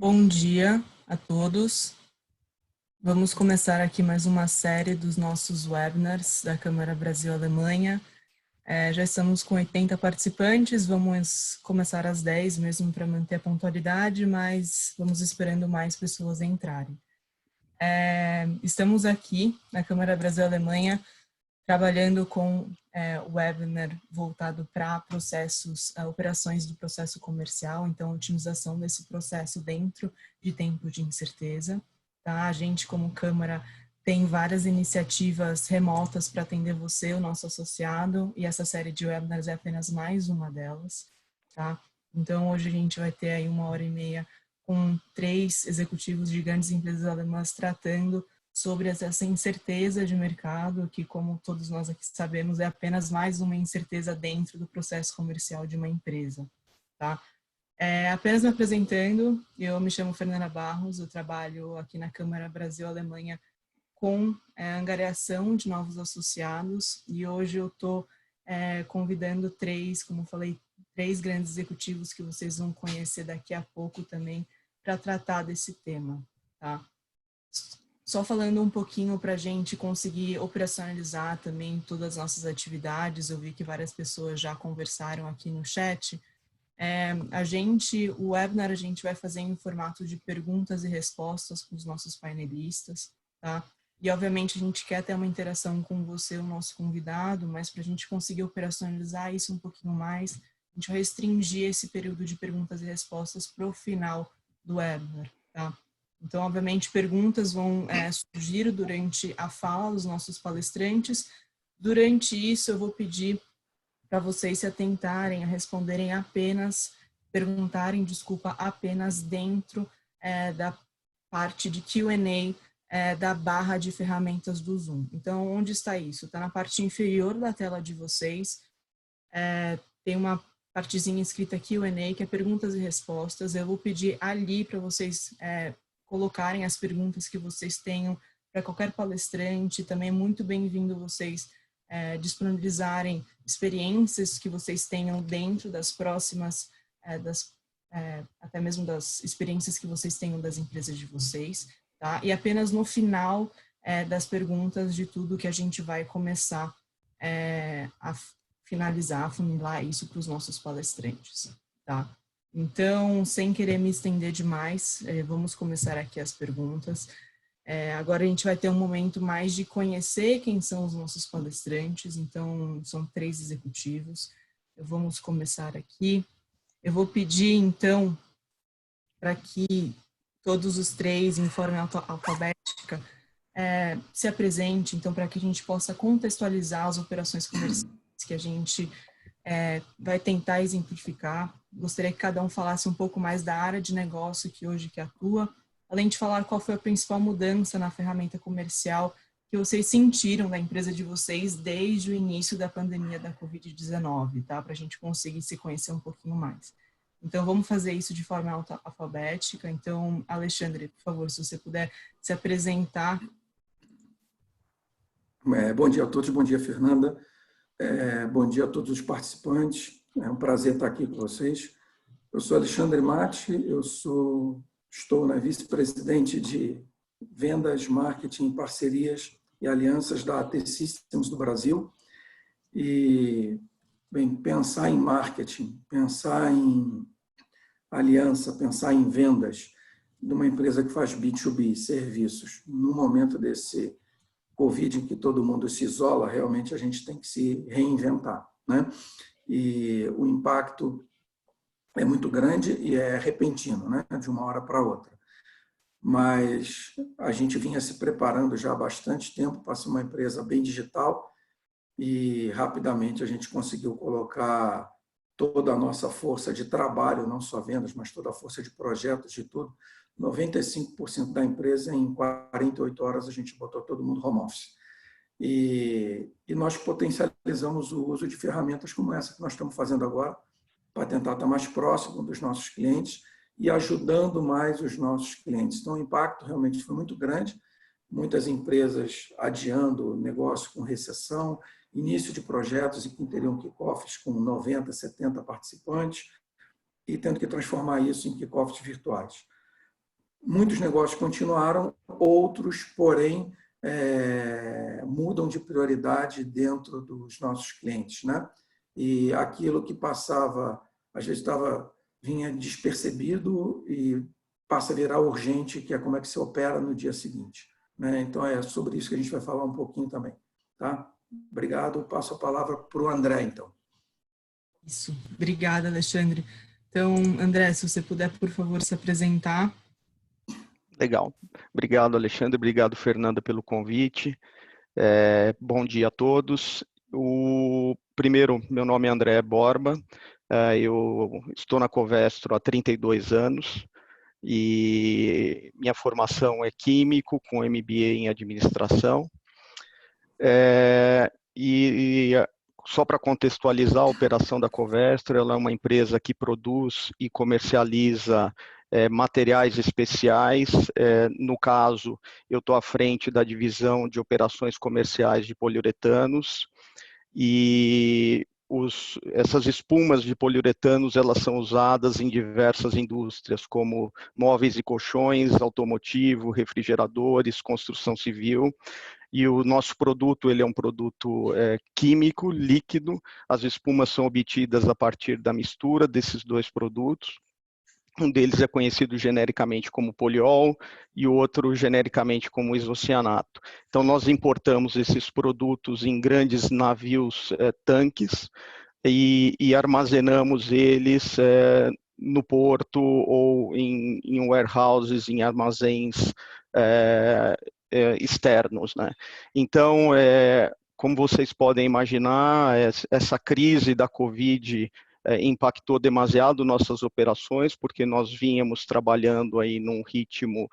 Bom dia a todos. Vamos começar aqui mais uma série dos nossos webinars da Câmara Brasil-Alemanha. Já estamos com 80 participantes, vamos começar às 10 mesmo para manter a pontualidade, mas vamos esperando mais pessoas entrarem. Estamos aqui na Câmara Brasil-Alemanha trabalhando com o webinar voltado para processos, operações do processo comercial, então otimização desse processo dentro de tempo de incerteza. Tá? A gente, como Câmara, tem várias iniciativas remotas para atender você, o nosso associado, e essa série de webinars é apenas mais uma delas. Tá? Então, hoje a gente vai ter aí 1h30 com 3 executivos de grandes empresas alemãs tratando sobre essa incerteza de mercado, que, como todos nós aqui sabemos, é apenas mais uma incerteza dentro do processo comercial de uma empresa. Tá? Apenas me apresentando, eu me chamo Fernanda Barros, eu trabalho aqui na Câmara Brasil-Alemanha com angariação de novos associados, e hoje eu estou convidando como falei, 3 grandes executivos que vocês vão conhecer daqui a pouco também para tratar desse tema. Tá? Só falando um pouquinho para a gente conseguir operacionalizar também todas as nossas atividades, eu vi que várias pessoas já conversaram aqui no chat. O webinar a gente vai fazer em formato de perguntas e respostas com os nossos painelistas, tá? E obviamente a gente quer ter uma interação com você, o nosso convidado, mas para a gente conseguir operacionalizar isso um pouquinho mais, a gente vai restringir esse período de perguntas e respostas para o final do webinar, tá? Então, obviamente, perguntas vão surgir durante a fala dos nossos palestrantes. Durante isso, eu vou pedir para vocês se atentarem a responderem apenas dentro da parte de Q&A da barra de ferramentas do Zoom. Então, onde está isso? Está na parte inferior da tela de vocês. Tem uma partezinha escrita Q&A, que é perguntas e respostas. Eu vou pedir ali para vocês colocarem as perguntas que vocês tenham para qualquer palestrante. Também é muito bem-vindo vocês disponibilizarem experiências que vocês tenham dentro das próximas, até mesmo das experiências que vocês tenham das empresas de vocês. Tá? E apenas no final das perguntas de tudo que a gente vai começar a finalizar, afunilar isso para os nossos palestrantes. Tá? Então, sem querer me estender demais, vamos começar aqui as perguntas. Agora a gente vai ter um momento mais de conhecer quem são os nossos palestrantes, então são 3 executivos. Vamos começar aqui. Eu vou pedir, então, para que todos os 3, em forma alfabética, se apresentem, então, para que a gente possa contextualizar as operações comerciais que a gente vai tentar exemplificar. Gostaria que cada um falasse um pouco mais da área de negócio que hoje atua, além de falar qual foi a principal mudança na ferramenta comercial que vocês sentiram da empresa de vocês desde o início da pandemia da Covid-19, tá? Para a gente conseguir se conhecer um pouquinho mais. Então, vamos fazer isso de forma alfabética. Então, Alexandre, por favor, se você puder se apresentar. Bom dia a todos, bom dia, Fernanda. Bom dia a todos os participantes. É um prazer estar aqui com vocês. Eu sou Alexandre Matti, estou na vice-presidente de vendas, marketing, parcerias e alianças da AT Systems do Brasil. E, bem, pensar em marketing, pensar em aliança, pensar em vendas de uma empresa que faz B2B, serviços, no momento desse Covid, em que todo mundo se isola, realmente a gente tem que se reinventar, né? E o impacto é muito grande e é repentino, né? De uma hora para outra. Mas a gente vinha se preparando já há bastante tempo para ser uma empresa bem digital e rapidamente a gente conseguiu colocar toda a nossa força de trabalho, não só vendas, mas toda a força de projetos, de tudo. 95% da empresa, em 48 horas, a gente botou todo mundo home office. E nós potencializamos o uso de ferramentas como essa que nós estamos fazendo agora, para tentar estar mais próximo dos nossos clientes e ajudando mais os nossos clientes. Então, o impacto realmente foi muito grande. Muitas empresas adiando o negócio com recessão, início de projetos em que teriam kickoffs com 90, 70 participantes e tendo que transformar isso em kickoffs virtuais. muitos negócios continuaram, outros, porém, mudam de prioridade dentro dos nossos clientes, né? E aquilo que passava, às vezes vinha despercebido e passa a virar urgente, que é como é que se opera no dia seguinte, né? Então, é sobre isso que a gente vai falar um pouquinho também, tá? Obrigado. Passo a palavra para o André, então. Isso. Obrigada, Alexandre. Então, André, se você puder, por favor, se apresentar. Legal. Obrigado, Alexandre. Obrigado, Fernanda, pelo convite. Bom dia a todos. Primeiro, meu nome é André Borba. Eu estou na Covestro há 32 anos e minha formação é químico com MBA em administração. Só para contextualizar a operação da Covestro, ela é uma empresa que produz e comercializa materiais especiais. No caso, eu estou à frente da divisão de operações comerciais de poliuretanos e essas espumas de poliuretanos, elas são usadas em diversas indústrias, como móveis e colchões, automotivo, refrigeradores, construção civil. E o nosso produto, ele é um produto químico, líquido. As espumas são obtidas a partir da mistura desses dois produtos. Um deles é conhecido genericamente como poliol e o outro genericamente como isocianato. Então, nós importamos esses produtos em grandes navios, tanques, e armazenamos eles no porto ou em warehouses, em armazéns externos, né? Então, como vocês podem imaginar, essa crise da Covid impactou demasiado nossas operações, porque nós vínhamos trabalhando aí num ritmo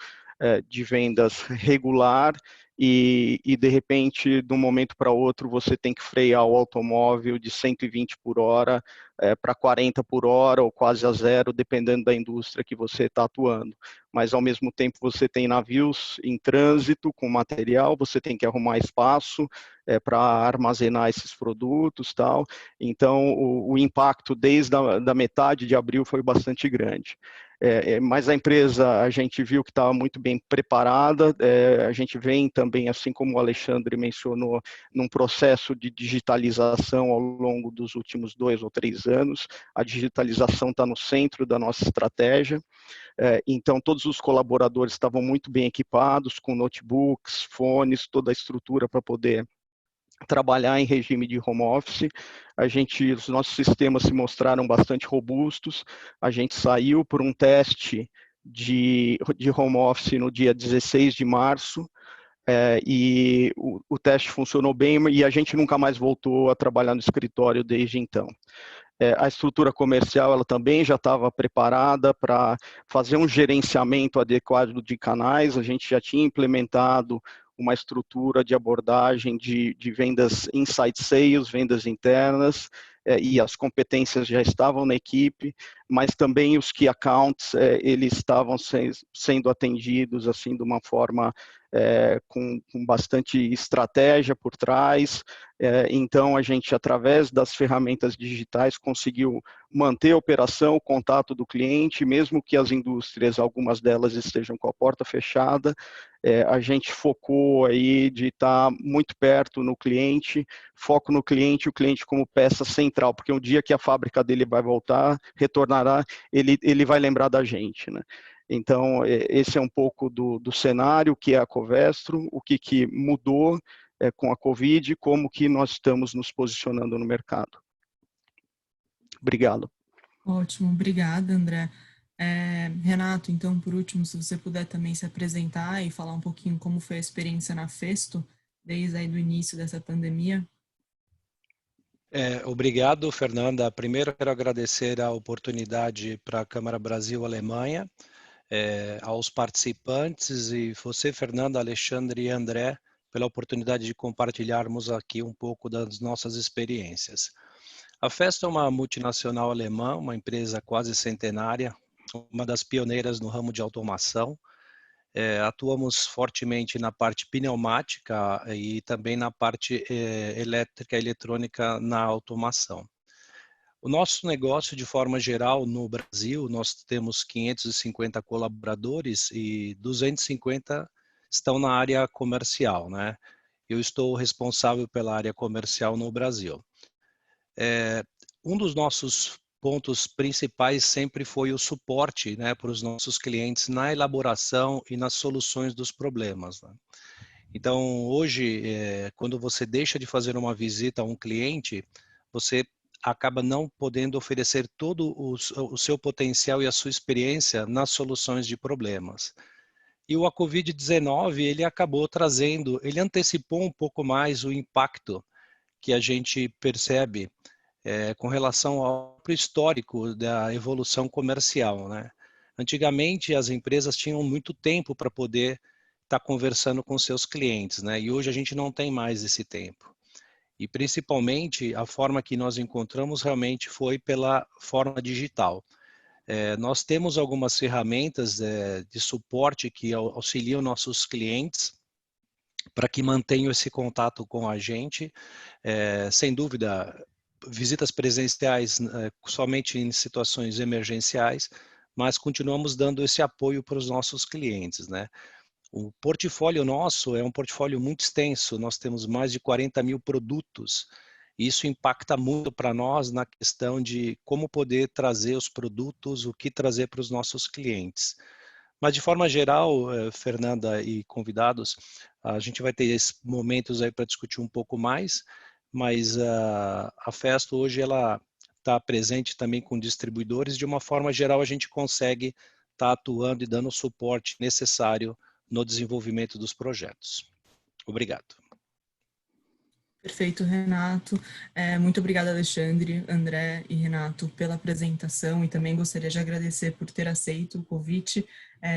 de vendas regular e de repente, de um momento para outro, você tem que frear o automóvel de 120 por hora para 40 por hora ou quase a zero, dependendo da indústria que você está atuando. Mas, ao mesmo tempo, você tem navios em trânsito com material, você tem que arrumar espaço para armazenar esses produtos, tal. Então, o impacto desde a metade de abril foi bastante grande. Mas a empresa, a gente viu que estava muito bem preparada, a gente vem também, assim como o Alexandre mencionou, num processo de digitalização ao longo dos últimos 2 ou 3 anos. A digitalização está no centro da nossa estratégia. Então, todos os colaboradores estavam muito bem equipados, com notebooks, fones, toda a estrutura para poder trabalhar em regime de home office. Os nossos sistemas se mostraram bastante robustos. A gente saiu por um teste de home office no dia 16 de março, e o teste funcionou bem e a gente nunca mais voltou a trabalhar no escritório desde então. A estrutura comercial ela também já estava preparada para fazer um gerenciamento adequado de canais. A gente já tinha implementado uma estrutura de abordagem de vendas inside sales, vendas internas, e as competências já estavam na equipe, mas também os key accounts, eles estavam sendo atendidos assim de uma forma com bastante estratégia por trás. Então, a gente, através das ferramentas digitais, conseguiu manter a operação, o contato do cliente, mesmo que as indústrias, algumas delas estejam com a porta fechada, a gente focou aí de estar muito perto no cliente, foco no cliente, o cliente como peça central, porque um dia que a fábrica dele vai voltar, retornará, ele vai lembrar da gente, né? Então, esse é um pouco do cenário que é a Covestro, o que mudou com a Covid, como que nós estamos nos posicionando no mercado. Obrigado. Ótimo, obrigada, André. Renato, então, por último, se você puder também se apresentar e falar um pouquinho como foi a experiência na Festo, desde aí do início dessa pandemia. Obrigado, Fernanda. Primeiro, quero agradecer a oportunidade para a Câmara Brasil-Alemanha, aos participantes e você, Fernanda, Alexandre e André, pela oportunidade de compartilharmos aqui um pouco das nossas experiências. A Festo é uma multinacional alemã, uma empresa quase centenária, uma das pioneiras no ramo de automação. Atuamos fortemente na parte pneumática e também na parte elétrica e eletrônica na automação. O nosso negócio, de forma geral, no Brasil, nós temos 550 colaboradores e 250 estão na área comercial, né? Eu estou responsável pela área comercial no Brasil. Um dos nossos pontos principais sempre foi o suporte, né, para os nossos clientes na elaboração e nas soluções dos problemas, né? Então, hoje, quando você deixa de fazer uma visita a um cliente, você acaba não podendo oferecer todo o seu potencial e a sua experiência nas soluções de problemas. E o Covid-19, ele acabou trazendo, ele antecipou um pouco mais o impacto que a gente percebe com relação ao histórico da evolução comercial, né? Antigamente, as empresas tinham muito tempo para poder estar conversando com seus clientes, né? E hoje a gente não tem mais esse tempo. E principalmente a forma que nós encontramos realmente foi pela forma digital. Nós temos algumas ferramentas de suporte que auxiliam nossos clientes para que mantenham esse contato com a gente. Sem dúvida, visitas presenciais somente em situações emergenciais, mas continuamos dando esse apoio para os nossos clientes, né? O portfólio nosso é um portfólio muito extenso, nós temos mais de 40 mil produtos. Isso impacta muito para nós na questão de como poder trazer os produtos, o que trazer para os nossos clientes. Mas de forma geral, Fernanda e convidados, a gente vai ter esses momentos aí para discutir um pouco mais, mas a Festo hoje ela está presente também com distribuidores. De uma forma geral, a gente consegue estar atuando e dando o suporte necessário no desenvolvimento dos projetos. Obrigado. Perfeito, Renato. Muito obrigada, Alexandre, André e Renato, pela apresentação, e também gostaria de agradecer por ter aceito o convite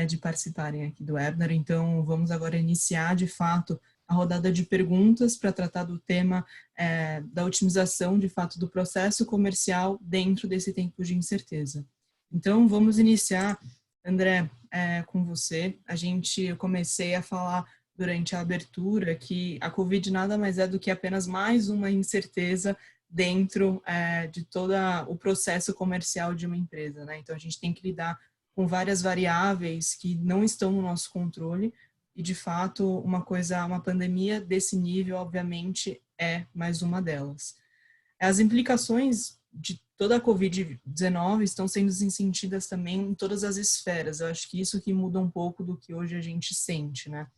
de participarem aqui do webinar. Então, vamos agora iniciar, de fato, a rodada de perguntas para tratar do tema da otimização, de fato, do processo comercial dentro desse tempo de incerteza. Então, vamos iniciar, André, com você. Eu comecei a falar durante a abertura que a Covid nada mais é do que apenas mais uma incerteza dentro de todo o processo comercial de uma empresa, né? Então, a gente tem que lidar com várias variáveis que não estão no nosso controle e, de fato, uma pandemia desse nível, obviamente, é mais uma delas. As implicações de toda a Covid-19 estão sendo sentidas também em todas as esferas. Eu acho que isso que muda um pouco do que hoje a gente sente, né?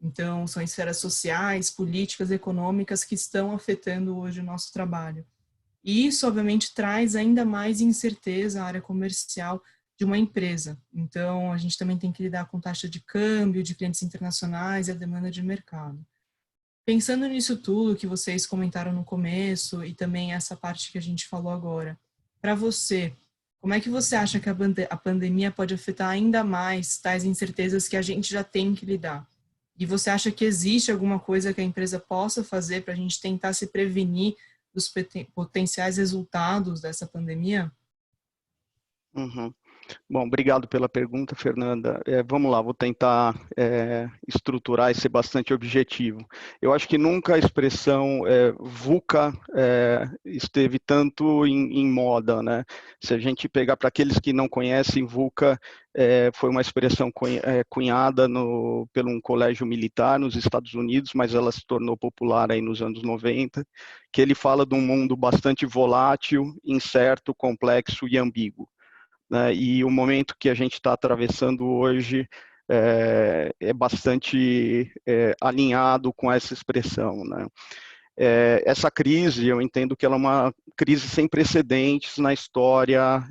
Então, são esferas sociais, políticas, econômicas que estão afetando hoje o nosso trabalho. E isso, obviamente, traz ainda mais incerteza à área comercial de uma empresa. Então, a gente também tem que lidar com taxa de câmbio, de clientes internacionais e a demanda de mercado. Pensando nisso tudo que vocês comentaram no começo e também essa parte que a gente falou agora, para você, como é que você acha que a pandemia pode afetar ainda mais tais incertezas que a gente já tem que lidar? E você acha que existe alguma coisa que a empresa possa fazer para a gente tentar se prevenir dos potenciais resultados dessa pandemia? Uhum. Bom, obrigado pela pergunta, Fernanda. Vamos lá, vou tentar estruturar e ser bastante objetivo. Eu acho que nunca a expressão VUCA esteve tanto em moda, né? Se a gente pegar para aqueles que não conhecem, VUCA foi uma expressão cunhada por um colégio militar nos Estados Unidos, mas ela se tornou popular aí nos anos 90, que ele fala de um mundo bastante volátil, incerto, complexo e ambíguo. Né, e o momento que a gente está atravessando hoje é bastante alinhado com essa expressão, né? Essa crise, eu entendo que ela é uma crise sem precedentes na história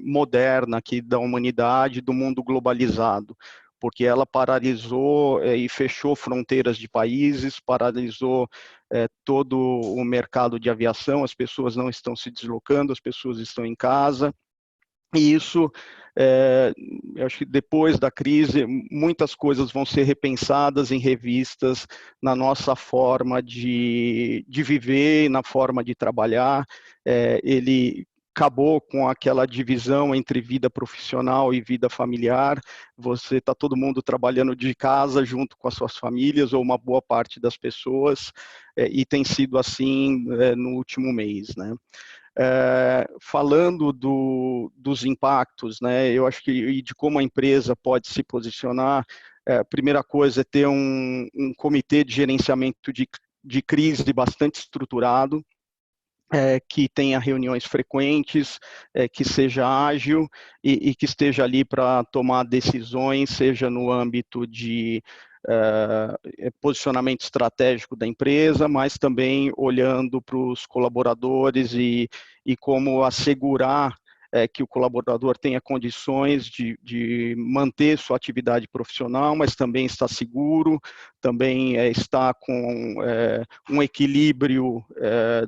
moderna aqui da humanidade, do mundo globalizado, porque ela paralisou e fechou fronteiras de países, paralisou todo o mercado de aviação, as pessoas não estão se deslocando, as pessoas estão em casa. E isso, eu acho que depois da crise, muitas coisas vão ser repensadas em revistas na nossa forma de viver, na forma de trabalhar. Ele acabou com aquela divisão entre vida profissional e vida familiar. Você está todo mundo trabalhando de casa junto com as suas famílias, ou uma boa parte das pessoas, e tem sido assim no último mês, né? Falando dos impactos, né, eu acho que e de como a empresa pode se posicionar, a primeira coisa é ter um comitê de gerenciamento de crise bastante estruturado, que tenha reuniões frequentes, que seja ágil e que esteja ali para tomar decisões, seja no âmbito de posicionamento estratégico da empresa, mas também olhando para os colaboradores e como assegurar que o colaborador tenha condições de manter sua atividade profissional, mas também está seguro, também está com um equilíbrio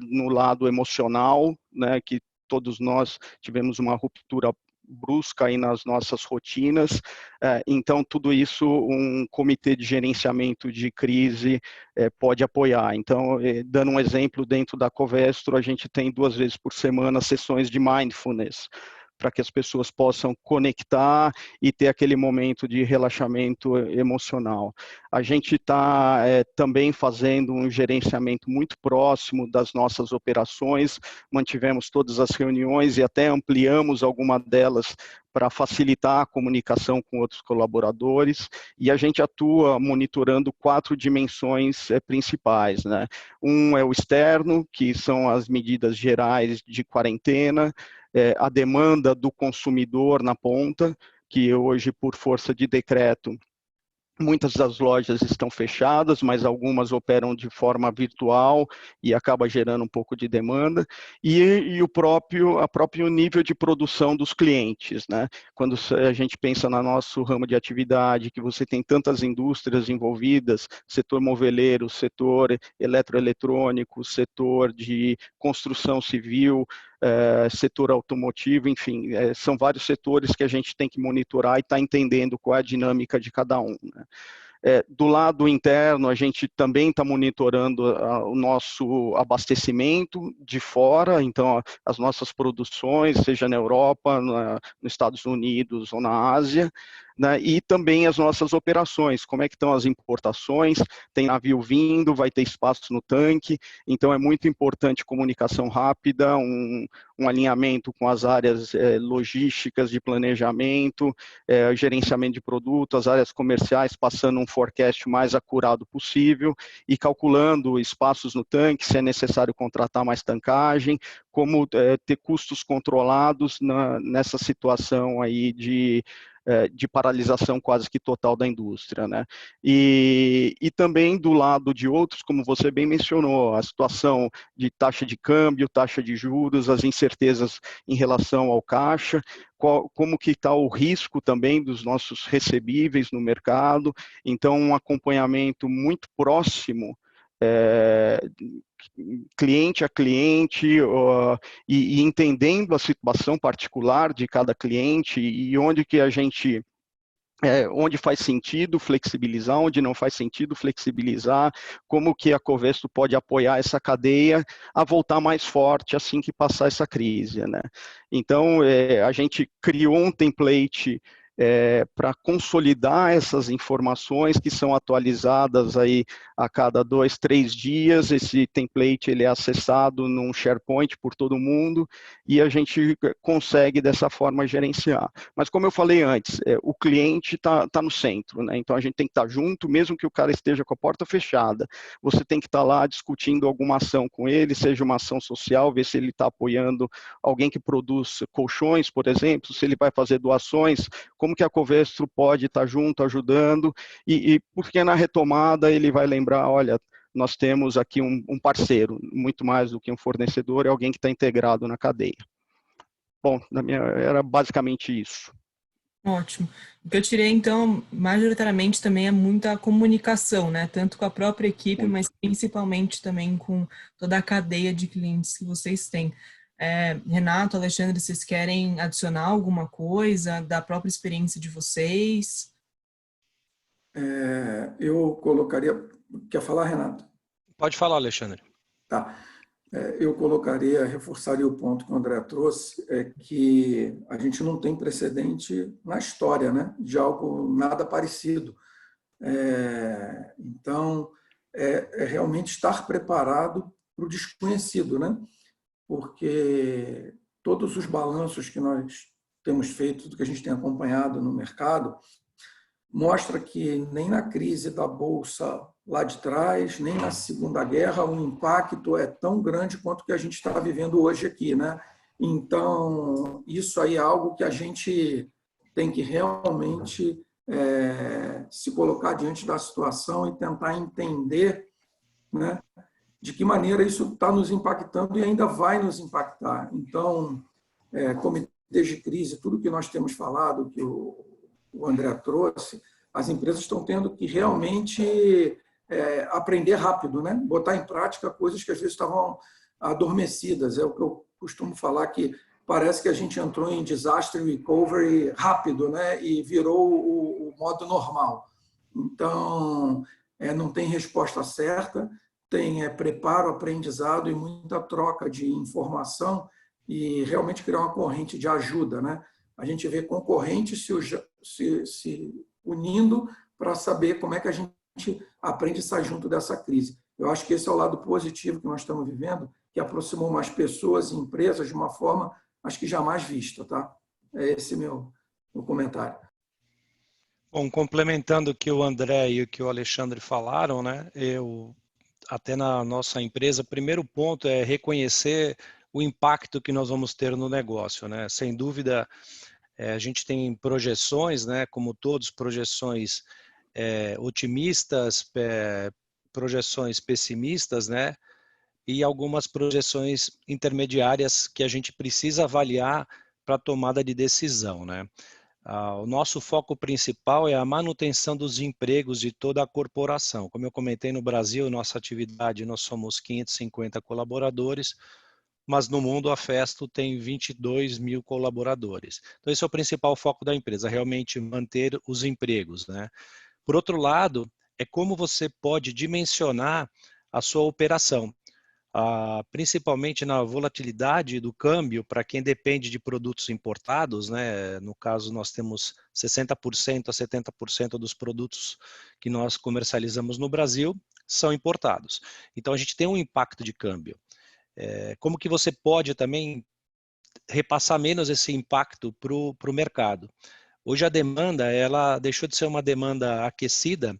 no lado emocional, né, que todos nós tivemos uma ruptura brusca aí nas nossas rotinas, então tudo isso um comitê de gerenciamento de crise pode apoiar. Então, dando um exemplo, dentro da Covestro, a gente tem 2 vezes por semana sessões de mindfulness, para que as pessoas possam conectar e ter aquele momento de relaxamento emocional. A gente está também fazendo um gerenciamento muito próximo das nossas operações, mantivemos todas as reuniões e até ampliamos alguma delas para facilitar a comunicação com outros colaboradores, e a gente atua monitorando 4 dimensões principais, né? Um é o externo, que são as medidas gerais de quarentena, a demanda do consumidor na ponta, que hoje, por força de decreto, muitas das lojas estão fechadas, mas algumas operam de forma virtual e acaba gerando um pouco de demanda. E o próprio nível de produção dos clientes, né? Quando a gente pensa no nosso ramo de atividade, que você tem tantas indústrias envolvidas, setor moveleiro, setor eletroeletrônico, setor de construção civil, setor automotivo, enfim, são vários setores que a gente tem que monitorar e estar entendendo qual é a dinâmica de cada um, né? Do lado interno, a gente também está monitorando o nosso abastecimento de fora, então as nossas produções, seja na Europa, nos Estados Unidos ou na Ásia, né, e também as nossas operações, como é que estão as importações, tem navio vindo, vai ter espaço no tanque, então é muito importante comunicação rápida, um alinhamento com as áreas logísticas de planejamento, gerenciamento de produto, as áreas comerciais passando um forecast mais acurado possível e calculando espaços no tanque, se é necessário contratar mais tancagem, como ter custos controlados nessa situação aí de paralisação quase que total da indústria, né? E também do lado de outros, como você bem mencionou, a situação de taxa de câmbio, taxa de juros, as incertezas em relação ao caixa, como que está o risco também dos nossos recebíveis no mercado, então um acompanhamento muito próximo, cliente a cliente, e entendendo a situação particular de cada cliente e onde que a gente onde faz sentido flexibilizar, onde não faz sentido flexibilizar, como que a Covestro pode apoiar essa cadeia a voltar mais forte assim que passar essa crise, né? Então, a gente criou um template para consolidar essas informações que são atualizadas aí a cada 2, 3 dias. Esse template ele é acessado num SharePoint por todo mundo e a gente consegue dessa forma gerenciar. Mas como eu falei antes, o cliente está no centro, né? Então a gente tem que estar junto, mesmo que o cara esteja com a porta fechada. Você tem que estar lá discutindo alguma ação com ele, seja uma ação social, ver se ele está apoiando alguém que produz colchões, por exemplo, se ele vai fazer doações, como que a Covestro pode estar junto, ajudando, e porque na retomada ele vai lembrar, olha, nós temos aqui um parceiro, muito mais do que um fornecedor, é alguém que está integrado na cadeia. Bom, era basicamente isso. Ótimo. O que eu tirei, então, majoritariamente também é muita comunicação, né? Tanto com a própria equipe, mas principalmente também com toda a cadeia de clientes que vocês têm. Renato, Alexandre, vocês querem adicionar alguma coisa da própria experiência de vocês? Eu colocaria... Quer falar, Renato? Pode falar, Alexandre. Tá. Eu colocaria, reforçaria o ponto que o André trouxe, que a gente não tem precedente na história, né, de algo nada parecido. Então, realmente estar preparado para o desconhecido, né? porque todos os balanços que nós temos feito, tudo que a gente tem acompanhado no mercado, mostra que nem na crise da Bolsa lá de trás, nem na Segunda Guerra, o impacto é tão grande quanto o que a gente está vivendo hoje aqui, né? Então, isso aí é algo que a gente tem que realmente se colocar diante da situação e tentar entender, né, de que maneira isso está nos impactando e ainda vai nos impactar. Então, comitês de crise, tudo que nós temos falado, que o André trouxe, as empresas estão tendo que realmente aprender rápido, né? Botar em prática coisas que às vezes estavam adormecidas. É o que eu costumo falar, que parece que a gente entrou em disaster recovery rápido, né? E virou o modo normal. Então, não tem resposta certa, tem preparo, aprendizado e muita troca de informação e realmente criar uma corrente de ajuda, né? A gente vê concorrentes se unindo para saber como é que a gente aprende a sair junto dessa crise. Eu acho que esse é o lado positivo que nós estamos vivendo, que aproximou mais pessoas e empresas de uma forma, acho que jamais vista, tá? É esse meu comentário. Bom, complementando o que o André e o que o Alexandre falaram, né? Até na nossa empresa, o primeiro ponto é reconhecer o impacto que nós vamos ter no negócio, né? Sem dúvida, a gente tem projeções, né? Como todos, projeções otimistas, projeções pessimistas, né? E algumas projeções intermediárias que a gente precisa avaliar para a tomada de decisão, né? O nosso foco principal é a manutenção dos empregos de toda a corporação. Como eu comentei, no Brasil, nossa atividade, nós somos 550 colaboradores, mas no mundo a Festo tem 22 mil colaboradores. Então esse é o principal foco da empresa, realmente manter os empregos, né? Por outro lado, é como você pode dimensionar a sua operação. Principalmente na volatilidade do câmbio, para quem depende de produtos importados, né? No caso, nós temos 60% a 70% dos produtos que nós comercializamos no Brasil são importados. Então, a gente tem um impacto de câmbio. Como que você pode também repassar menos esse impacto para o mercado? Hoje a demanda, ela deixou de ser uma demanda aquecida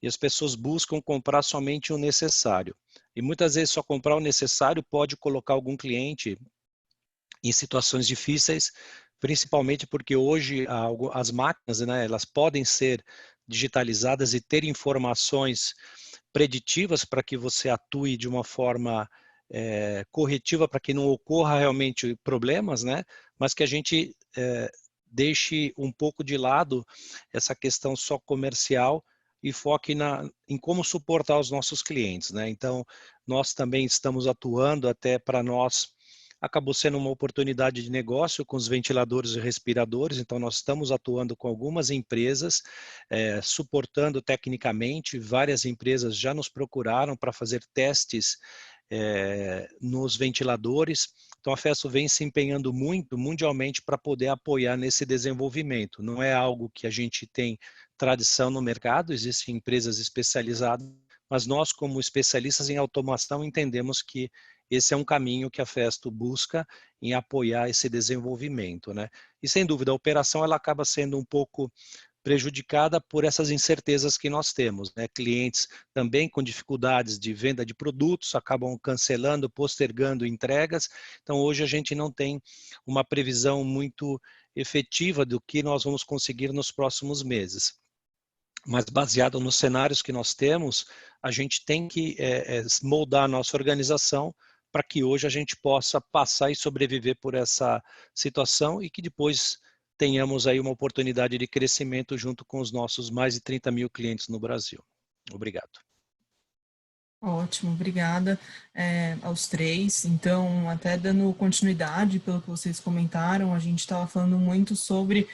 e as pessoas buscam comprar somente o necessário. E muitas vezes só comprar o necessário pode colocar algum cliente em situações difíceis, principalmente porque hoje as máquinas, né, elas podem ser digitalizadas e ter informações preditivas para que você atue de uma forma corretiva para que não ocorra realmente problemas, né, mas que a gente deixe um pouco de lado essa questão só comercial e foque em como suportar os nossos clientes, né? Então, nós também estamos atuando, até para nós, acabou sendo uma oportunidade de negócio com os ventiladores e respiradores, então nós estamos atuando com algumas empresas, suportando tecnicamente, várias empresas já nos procuraram para fazer testes nos ventiladores. Então a Festo vem se empenhando muito mundialmente para poder apoiar nesse desenvolvimento. Não é algo que a gente tem tradição no mercado, existem empresas especializadas, mas nós, como especialistas em automação, entendemos que esse é um caminho que a Festo busca em apoiar esse desenvolvimento, né? E sem dúvida, a operação ela acaba sendo um pouco prejudicada por essas incertezas que nós temos, né? Clientes também com dificuldades de venda de produtos, acabam cancelando, postergando entregas. Então, hoje a gente não tem uma previsão muito efetiva do que nós vamos conseguir nos próximos meses. Mas baseado nos cenários que nós temos, a gente tem que moldar a nossa organização para que hoje a gente possa passar e sobreviver por essa situação e que depois tenhamos aí uma oportunidade de crescimento junto com os nossos mais de 30 mil clientes no Brasil. Obrigado. Ótimo, obrigada aos três. Então, até dando continuidade pelo que vocês comentaram, a gente estava falando muito sobre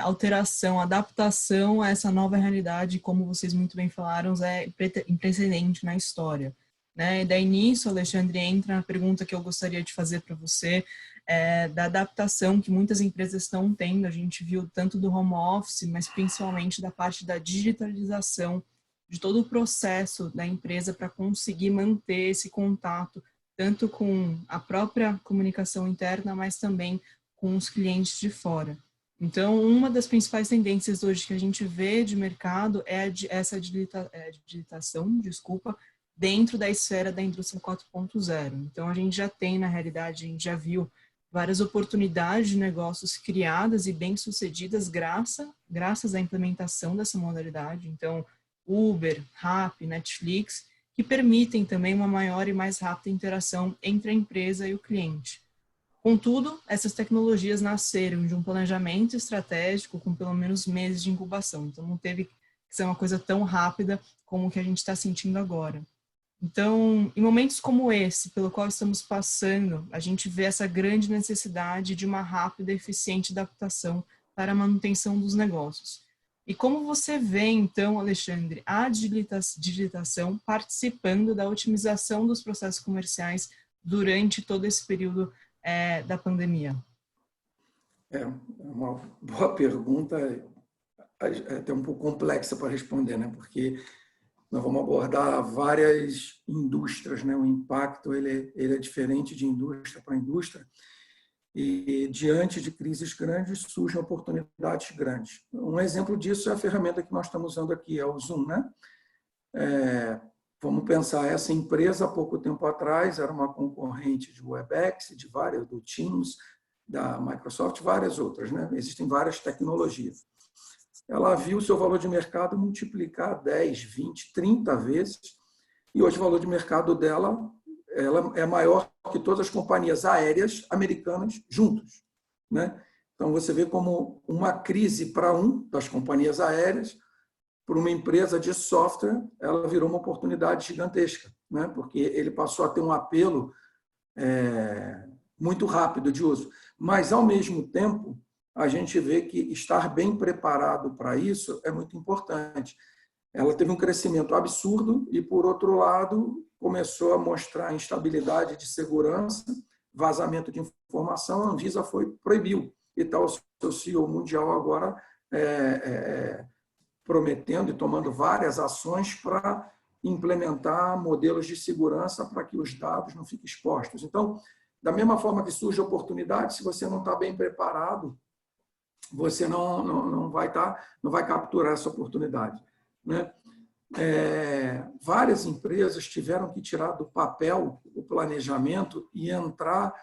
alteração, adaptação a essa nova realidade, como vocês muito bem falaram, é imprecedente na história, né? E daí nisso, Alexandre, entra na pergunta que eu gostaria de fazer para você, da adaptação que muitas empresas estão tendo. A gente viu tanto do home office, mas principalmente da parte da digitalização de todo o processo da empresa para conseguir manter esse contato tanto com a própria comunicação interna, mas também com os clientes de fora. Então, uma das principais tendências hoje que a gente vê de mercado é essa digitação, dentro da esfera da indústria 4.0. Então, a gente já tem, na realidade, a gente já viu várias oportunidades de negócios criadas e bem-sucedidas graças à implementação dessa modalidade. Então, Uber, Rappi, Netflix, que permitem também uma maior e mais rápida interação entre a empresa e o cliente. Contudo, essas tecnologias nasceram de um planejamento estratégico com pelo menos meses de incubação. Então, não teve que ser uma coisa tão rápida como o que a gente está sentindo agora. Então, em momentos como esse, pelo qual estamos passando, a gente vê essa grande necessidade de uma rápida e eficiente adaptação para a manutenção dos negócios. E como você vê, então, Alexandre, a digitação participando da otimização dos processos comerciais durante todo esse período da pandemia? É uma boa pergunta, até um pouco complexa para responder, né? Porque nós vamos abordar várias indústrias, né? O impacto ele é diferente de indústria para indústria, e diante de crises grandes surgem oportunidades grandes. Um exemplo disso é a ferramenta que nós estamos usando aqui, é o Zoom, né? Vamos pensar, essa empresa, há pouco tempo atrás, era uma concorrente de Webex, do Teams, da Microsoft, várias outras, né? Existem várias tecnologias. Ela viu o seu valor de mercado multiplicar 10, 20, 30 vezes, e hoje o valor de mercado dela ela é maior que todas as companhias aéreas americanas juntas, né? Então, você vê como uma crise para das companhias aéreas, para uma empresa de software, ela virou uma oportunidade gigantesca, né? Porque ele passou a ter um apelo muito rápido de uso. Mas, ao mesmo tempo, a gente vê que estar bem preparado para isso é muito importante. Ela teve um crescimento absurdo e, por outro lado, começou a mostrar instabilidade de segurança, vazamento de informação, a Anvisa proibiu. E está o seu CEO mundial agora prometendo e tomando várias ações para implementar modelos de segurança para que os dados não fiquem expostos. Então, da mesma forma que surge oportunidade, se você não está bem preparado, você não vai capturar essa oportunidade, né? Várias empresas tiveram que tirar do papel o planejamento e entrar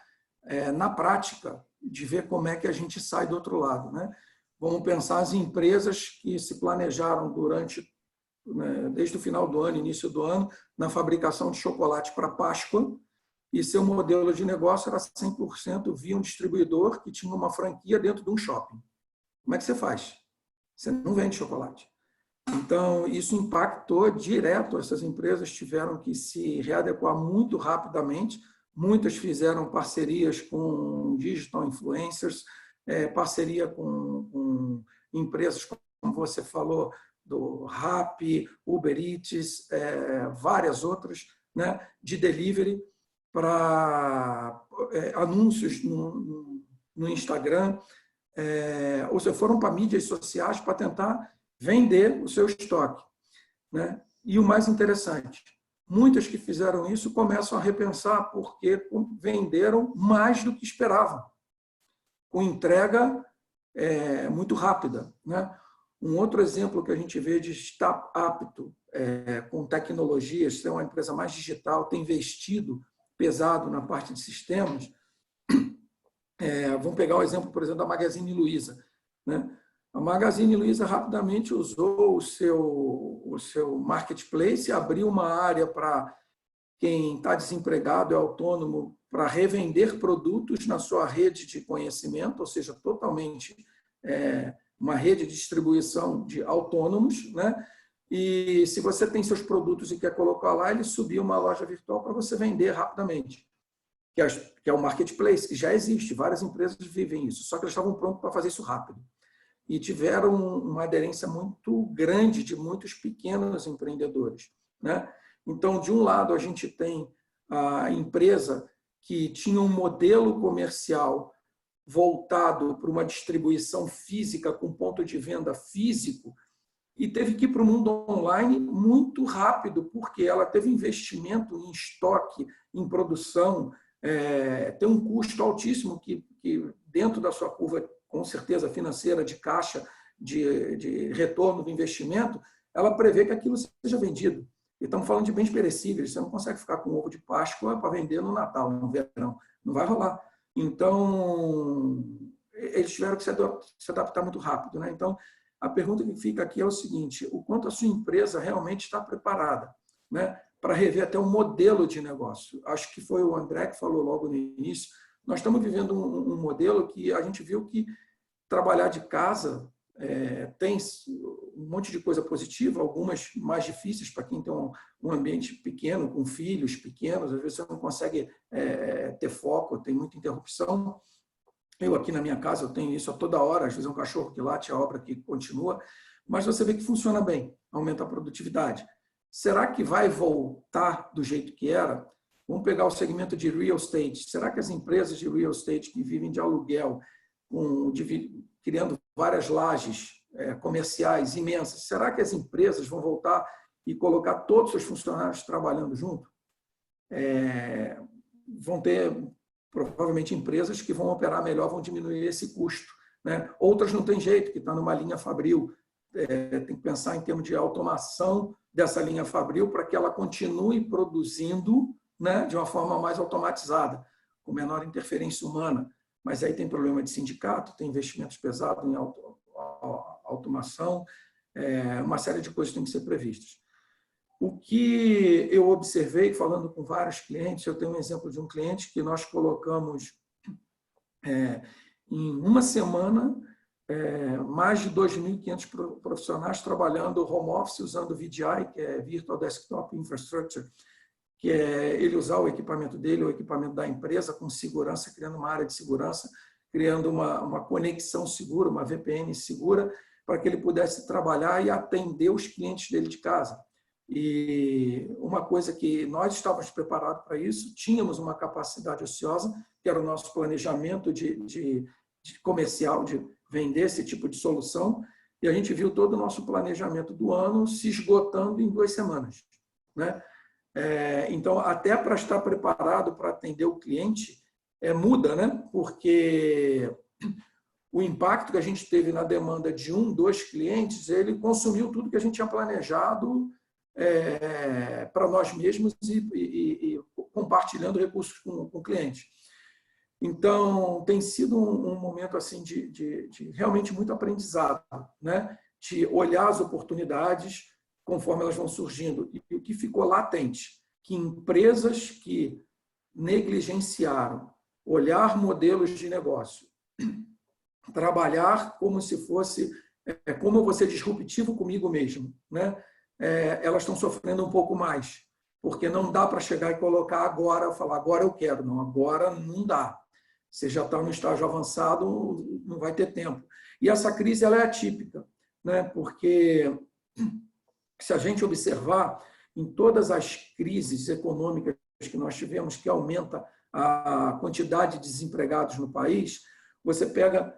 na prática de ver como é que a gente sai do outro lado, né? Vamos pensar as empresas que se planejaram desde o final do ano, início do ano, na fabricação de chocolate para Páscoa, e seu modelo de negócio era 100% via um distribuidor que tinha uma franquia dentro de um shopping. Como é que você faz? Você não vende chocolate. Então, isso impactou direto. Essas empresas tiveram que se readequar muito rapidamente. Muitas fizeram parcerias com digital influencers, parceria com empresas, como você falou, do Rappi, Uber Eats, várias outras, né, de delivery, para anúncios no Instagram, ou seja, foram para mídias sociais para tentar vender o seu estoque, né? E o mais interessante, muitas que fizeram isso começam a repensar porque venderam mais do que esperavam, com entrega muito rápida, né? Um outro exemplo que a gente vê de estar apto com tecnologias, ser uma empresa mais digital, tem investido pesado na parte de sistemas. Vamos pegar o exemplo, por exemplo, da Magazine Luiza, né? A Magazine Luiza rapidamente usou o seu marketplace, abriu uma área para quem está desempregado, é autônomo, para revender produtos na sua rede de conhecimento, ou seja, totalmente uma rede de distribuição de autônomos, né? E se você tem seus produtos e quer colocar lá, ele subiu uma loja virtual para você vender rapidamente, que é o marketplace, que já existe, várias empresas vivem isso, só que elas estavam prontas para fazer isso rápido. E tiveram uma aderência muito grande de muitos pequenos empreendedores, né? Então, de um lado, a gente tem a empresa que tinha um modelo comercial voltado para uma distribuição física com ponto de venda físico, e teve que ir para o mundo online muito rápido, porque ela teve investimento em estoque, em produção, tem um custo altíssimo que dentro da sua curva, com certeza, financeira, de caixa, de retorno do investimento, ela prevê que aquilo seja vendido. E estamos falando de bens perecíveis, você não consegue ficar com ovo de Páscoa para vender no Natal, no verão. Não vai rolar. Então, eles tiveram que se adaptar muito rápido, né? Então, a pergunta que fica aqui é o seguinte: o quanto a sua empresa realmente está preparada, né, para rever até o modelo de negócio? Acho que foi o André que falou logo no início. Nós estamos vivendo um modelo que a gente viu que trabalhar de casa tem um monte de coisa positiva, algumas mais difíceis para quem tem um ambiente pequeno, com filhos pequenos, às vezes você não consegue ter foco, tem muita interrupção. Eu aqui na minha casa eu tenho isso a toda hora, às vezes é um cachorro que late, a obra que continua, mas você vê que funciona bem, aumenta a produtividade. Será que vai voltar do jeito que era? Vamos pegar o segmento de real estate. Será que as empresas de real estate que vivem de aluguel, criando várias lajes comerciais imensas, será que as empresas vão voltar e colocar todos os seus funcionários trabalhando junto? Vão ter provavelmente empresas que vão operar melhor, vão diminuir esse custo, né? Outras não tem jeito, que está numa linha fabril. Tem que pensar em termos de automação dessa linha fabril para que ela continue produzindo, né, de uma forma mais automatizada, com menor interferência humana. Mas aí tem problema de sindicato, tem investimentos pesados em automação, uma série de coisas têm que ser previstas. O que eu observei, falando com vários clientes, eu tenho um exemplo de um cliente que nós colocamos em uma semana mais de 2.500 profissionais trabalhando home office usando VDI, que é Virtual Desktop Infrastructure, que é ele usar o equipamento dele, o equipamento da empresa com segurança, criando uma área de segurança, criando uma conexão segura, uma VPN segura, para que ele pudesse trabalhar e atender os clientes dele de casa. E uma coisa que nós estávamos preparados para isso, tínhamos uma capacidade ociosa, que era o nosso planejamento de comercial, de vender esse tipo de solução, e a gente viu todo o nosso planejamento do ano se esgotando em 2 semanas, né? Então, até para estar preparado para atender o cliente, muda, né? Porque o impacto que a gente teve na demanda de 1, 2 clientes, ele consumiu tudo que a gente tinha planejado para nós mesmos e compartilhando recursos com o cliente. Então, tem sido um momento assim de realmente muito aprendizado, né? De olhar as oportunidades conforme elas vão surgindo. E o que ficou latente, que empresas que negligenciaram olhar modelos de negócio, trabalhar como se fosse, como eu vou ser disruptivo comigo mesmo, né? Elas estão sofrendo um pouco mais, porque não dá para chegar e colocar agora, falar agora eu quero, não, agora não dá. Você já está no estágio avançado, não vai ter tempo. E essa crise ela é atípica, né? Porque se a gente observar em todas as crises econômicas que nós tivemos, que aumenta a quantidade de desempregados no país, você pega,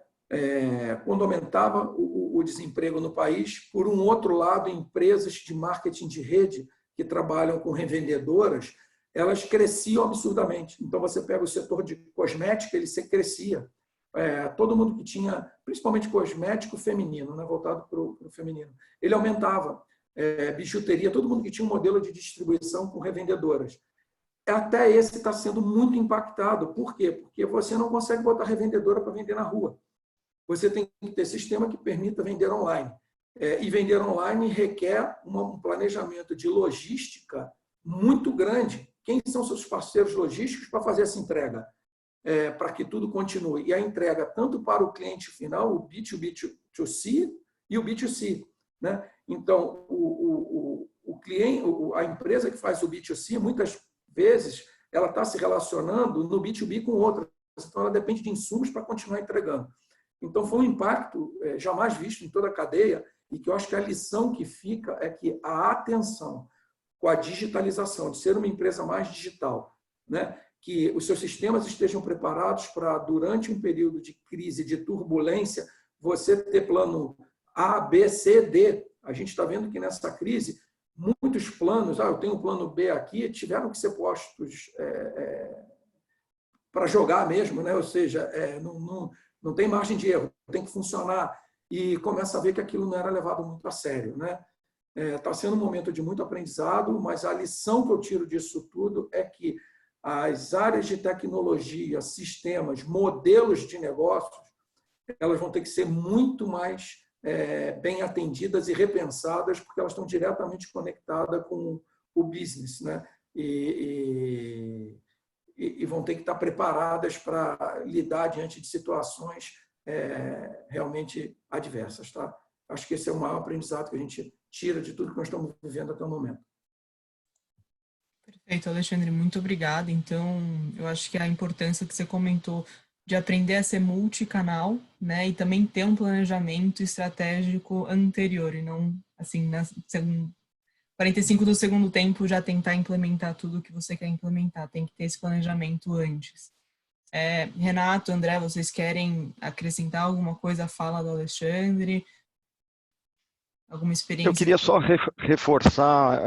quando aumentava o desemprego no país, por um outro lado, empresas de marketing de rede que trabalham com revendedoras, elas cresciam absurdamente. Então, você pega o setor de cosmética, ele crescia. Todo mundo que tinha, principalmente cosmético feminino, né, voltado para o feminino, ele aumentava. Bijuteria, todo mundo que tinha um modelo de distribuição com revendedoras. Até esse está sendo muito impactado. Por quê? Porque você não consegue botar revendedora para vender na rua. Você tem que ter sistema que permita vender online. E vender online requer um planejamento de logística muito grande. Quem são seus parceiros logísticos para fazer essa entrega? Para que tudo continue. E a entrega tanto para o cliente final, o B2B2C e o B2C. Né? Então, o cliente, a empresa que faz o B2C, muitas vezes, ela está se relacionando no B2B com outras. Então, ela depende de insumos para continuar entregando. Então, foi um impacto jamais visto em toda a cadeia e que eu acho que a lição que fica é que a atenção com a digitalização, de ser uma empresa mais digital, né? Que os seus sistemas estejam preparados para, durante um período de crise, de turbulência, você ter plano A, B, C, D. A gente está vendo que nessa crise, muitos planos, eu tenho um plano B aqui, tiveram que ser postos para jogar mesmo, né? Ou seja, não tem margem de erro, tem que funcionar. E começa a ver que aquilo não era levado muito a sério, né? Está sendo um momento de muito aprendizado, mas a lição que eu tiro disso tudo é que as áreas de tecnologia, sistemas, modelos de negócios, elas vão ter que ser muito mais bem atendidas e repensadas, porque elas estão diretamente conectadas com o business, né? E vão ter que estar preparadas para lidar diante de situações realmente adversas, tá? Acho que esse é o maior aprendizado que a gente tira de tudo que nós estamos vivendo até o momento. Perfeito, Alexandre, muito obrigada. Então, eu acho que a importância que você comentou de aprender a ser multicanal, né, e também ter um planejamento estratégico anterior, e não, assim, 45 do segundo tempo já tentar implementar tudo o que você quer implementar, tem que ter esse planejamento antes. Renato, André, vocês querem acrescentar alguma coisa à fala do Alexandre? Alguma experiência? Eu queria só reforçar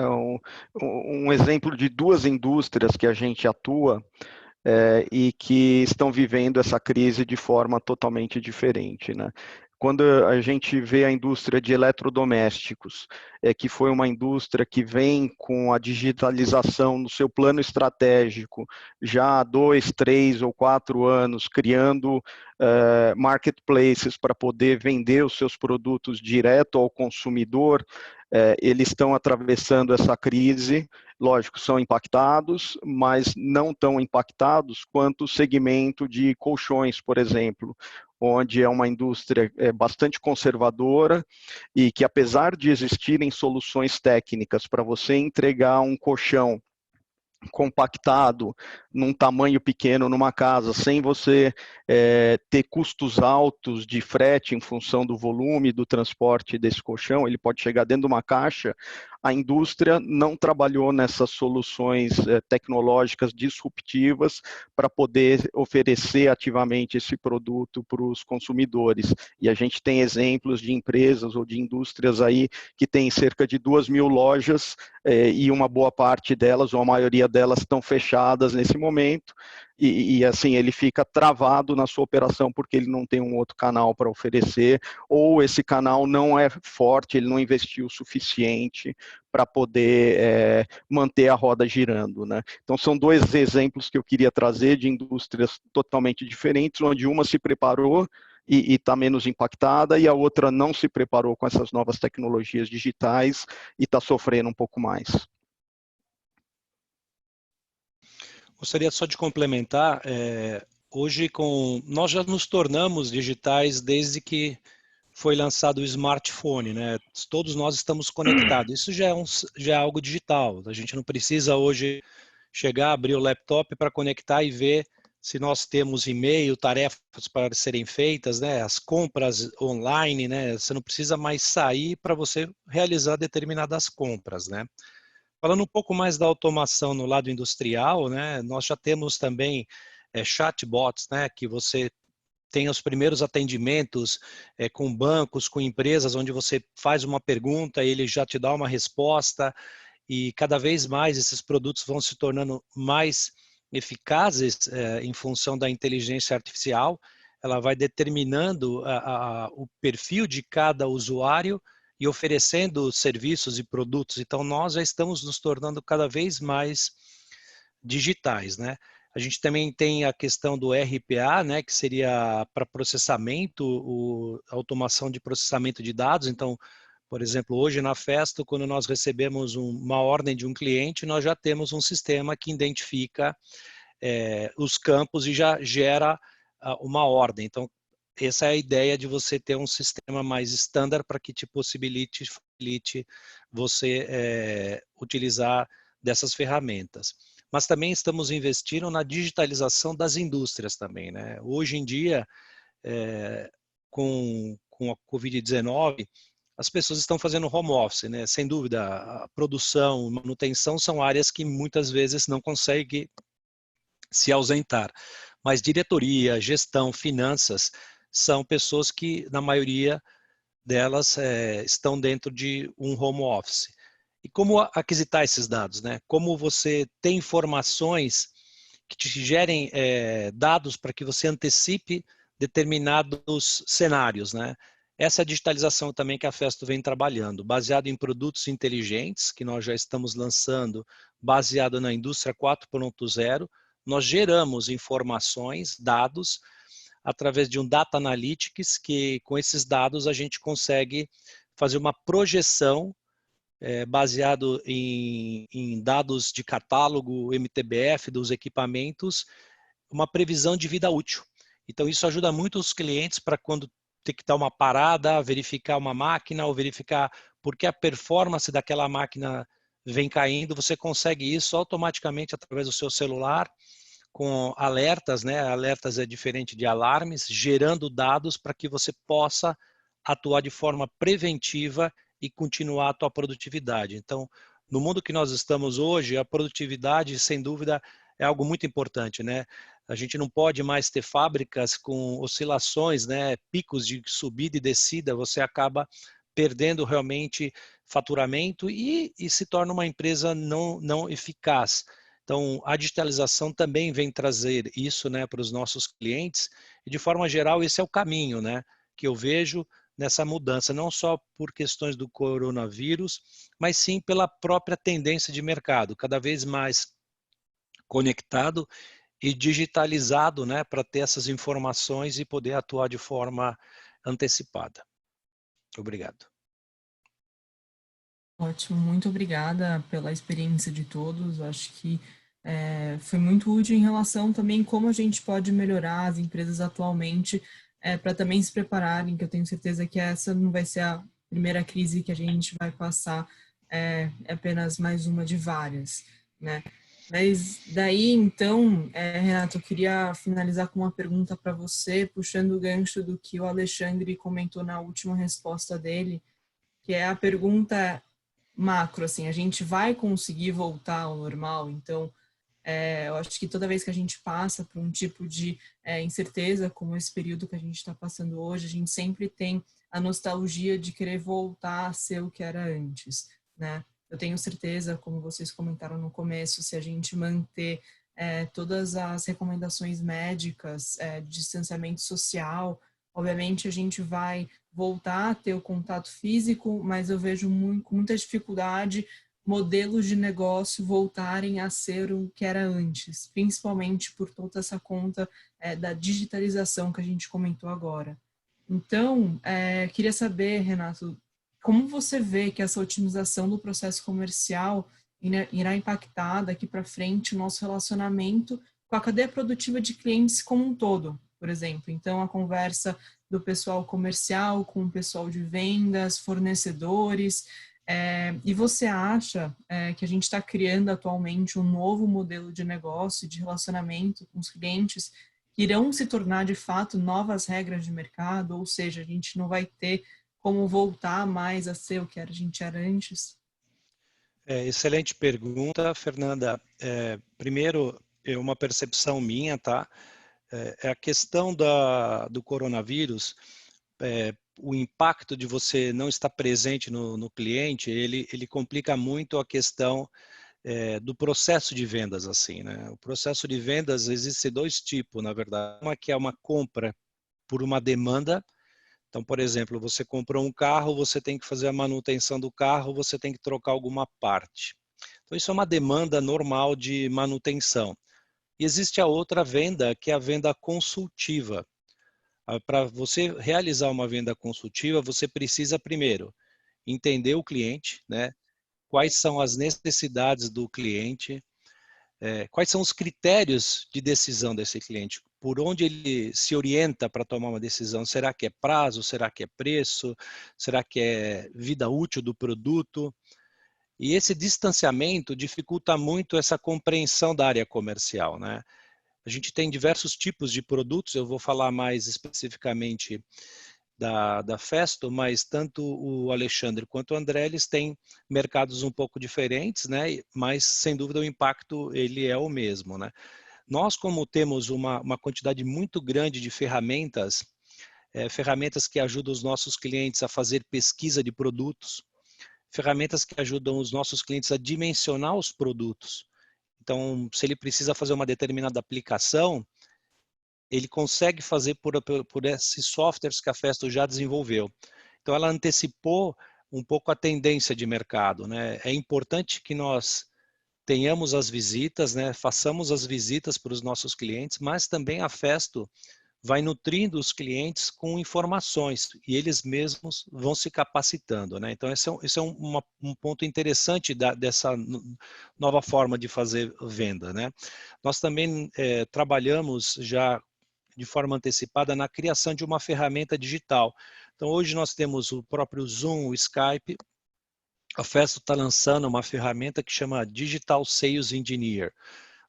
um exemplo de duas indústrias que a gente atua e que estão vivendo essa crise de forma totalmente diferente, né? Quando a gente vê a indústria de eletrodomésticos, que foi uma indústria que vem com a digitalização no seu plano estratégico já há 2, 3 ou 4 anos, criando marketplaces para poder vender os seus produtos direto ao consumidor, eles estão atravessando essa crise. Lógico, são impactados, mas não tão impactados quanto o segmento de colchões, por exemplo, onde é uma indústria bastante conservadora e que, apesar de existirem soluções técnicas para você entregar um colchão compactado num tamanho pequeno numa casa, sem você ter custos altos de frete em função do volume do transporte desse colchão, ele pode chegar dentro de uma caixa. A indústria não trabalhou nessas soluções tecnológicas disruptivas para poder oferecer ativamente esse produto para os consumidores. E a gente tem exemplos de empresas ou de indústrias aí que tem cerca de 2.000 lojas e uma boa parte delas, ou a maioria delas, estão fechadas nesse momento. E assim, ele fica travado na sua operação porque ele não tem um outro canal para oferecer, ou esse canal não é forte, ele não investiu o suficiente para poder manter a roda girando, né? Então, são dois exemplos que eu queria trazer de indústrias totalmente diferentes, onde uma se preparou e está menos impactada, e a outra não se preparou com essas novas tecnologias digitais e está sofrendo um pouco mais. Gostaria só de complementar, hoje nós já nos tornamos digitais desde que foi lançado o smartphone, né? Todos nós estamos conectados, isso já é algo digital, a gente não precisa hoje chegar, abrir o laptop para conectar e ver se nós temos e-mail, tarefas para serem feitas, né? As compras online, né? Você não precisa mais sair para você realizar determinadas compras, né? Falando um pouco mais da automação no lado industrial, né, nós já temos também chatbots, né, que você tem os primeiros atendimentos com bancos, com empresas, onde você faz uma pergunta e ele já te dá uma resposta, e cada vez mais esses produtos vão se tornando mais eficazes em função da inteligência artificial. Ela vai determinando o perfil de cada usuário e oferecendo serviços e produtos. Então, nós já estamos nos tornando cada vez mais digitais, né? A gente também tem a questão do RPA, né, que seria para processamento, automação de processamento de dados. Então, por exemplo, hoje na Festo, quando nós recebemos uma ordem de um cliente, nós já temos um sistema que identifica os campos e já gera uma ordem. Então, essa é a ideia de você ter um sistema mais estándar para que te facilite você utilizar dessas ferramentas. Mas também estamos investindo na digitalização das indústrias também, né? Hoje em dia, com a Covid-19, as pessoas estão fazendo home office, né? Sem dúvida, a produção, manutenção são áreas que muitas vezes não conseguem se ausentar. Mas diretoria, gestão, finanças, são pessoas que, na maioria, delas estão dentro de um home office. E como aquisitar esses dados, né? Como você tem informações que te gerem dados para que você antecipe determinados cenários, né? Essa é a digitalização também que a Festo vem trabalhando, baseado em produtos inteligentes, que nós já estamos lançando, baseado na indústria 4.0, nós geramos informações, dados, através de um Data Analytics, que com esses dados a gente consegue fazer uma projeção baseado em dados de catálogo MTBF dos equipamentos, uma previsão de vida útil. Então isso ajuda muito os clientes para quando ter que dar uma parada, verificar uma máquina ou verificar por que a performance daquela máquina vem caindo, você consegue isso automaticamente através do seu celular, com alertas, né? Alertas é diferente de alarmes, gerando dados para que você possa atuar de forma preventiva e continuar a tua produtividade. Então, no mundo que nós estamos hoje, a produtividade, sem dúvida, é algo muito importante, né? A gente não pode mais ter fábricas com oscilações, né? Picos de subida e descida, você acaba perdendo realmente faturamento e se torna uma empresa não eficaz. Então, a digitalização também vem trazer isso, né, para os nossos clientes e, de forma geral, esse é o caminho, né, que eu vejo nessa mudança, não só por questões do coronavírus, mas sim pela própria tendência de mercado, cada vez mais conectado e digitalizado, né, para ter essas informações e poder atuar de forma antecipada. Obrigado. Ótimo, muito obrigada pela experiência de todos. Eu acho que foi muito útil em relação também como a gente pode melhorar as empresas atualmente para também se prepararem, que eu tenho certeza que essa não vai ser a primeira crise que a gente vai passar, é apenas mais uma de várias, né? Mas daí, então, Renato, eu queria finalizar com uma pergunta para você, puxando o gancho do que o Alexandre comentou na última resposta dele, que é a pergunta macro, assim, a gente vai conseguir voltar ao normal? Então, eu acho que toda vez que a gente passa por um tipo de incerteza, como esse período que a gente está passando hoje, a gente sempre tem a nostalgia de querer voltar a ser o que era antes, né? Eu tenho certeza, como vocês comentaram no começo, se a gente manter todas as recomendações médicas de distanciamento social, obviamente a gente vai voltar a ter o contato físico, mas eu vejo com muita dificuldade modelos de negócio voltarem a ser o que era antes, principalmente por toda essa conta da digitalização que a gente comentou agora. Então, queria saber, Renato, como você vê que essa otimização do processo comercial irá impactar daqui para frente o nosso relacionamento com a cadeia produtiva de clientes como um todo, por exemplo. Então, a conversa do pessoal comercial com o pessoal de vendas, fornecedores. E você acha que a gente está criando atualmente um novo modelo de negócio, de relacionamento com os clientes, que irão se tornar de fato novas regras de mercado, ou seja, a gente não vai ter como voltar mais a ser o que a gente era antes? Excelente pergunta, Fernanda. Primeiro, é uma percepção minha, tá? A questão do coronavírus, o impacto de você não estar presente no cliente, ele complica muito a questão do processo de vendas, assim, né? O processo de vendas existe dois tipos, na verdade. Uma que é uma compra por uma demanda. Então, por exemplo, você comprou um carro, você tem que fazer a manutenção do carro, você tem que trocar alguma parte. Então, isso é uma demanda normal de manutenção. E existe a outra venda, que é a venda consultiva. Para você realizar uma venda consultiva, você precisa primeiro entender o cliente, né? Quais são as necessidades do cliente, quais são os critérios de decisão desse cliente, por onde ele se orienta para tomar uma decisão. Será que é prazo? Será que é preço? Será que é vida útil do produto? E esse distanciamento dificulta muito essa compreensão da área comercial, né? A gente tem diversos tipos de produtos, eu vou falar mais especificamente da Festo, mas tanto o Alexandre quanto o André, eles têm mercados um pouco diferentes, né? Mas sem dúvida o impacto ele é o mesmo, né? Nós, como temos uma quantidade muito grande de ferramentas ferramentas que ajudam os nossos clientes a fazer pesquisa de produtos, ferramentas que ajudam os nossos clientes a dimensionar os produtos. Então, se ele precisa fazer uma determinada aplicação, ele consegue fazer por esses softwares que a Festo já desenvolveu. Então, ela antecipou um pouco a tendência de mercado, né? É importante que nós tenhamos as visitas, né? Façamos as visitas para os nossos clientes, mas também a Festo vai nutrindo os clientes com informações e eles mesmos vão se capacitando, né? Então, esse é um ponto interessante dessa nova forma de fazer venda, né? Nós também trabalhamos já de forma antecipada na criação de uma ferramenta digital. Então, hoje nós temos o próprio Zoom, o Skype. A Festo está lançando uma ferramenta que chama Digital Sales Engineer.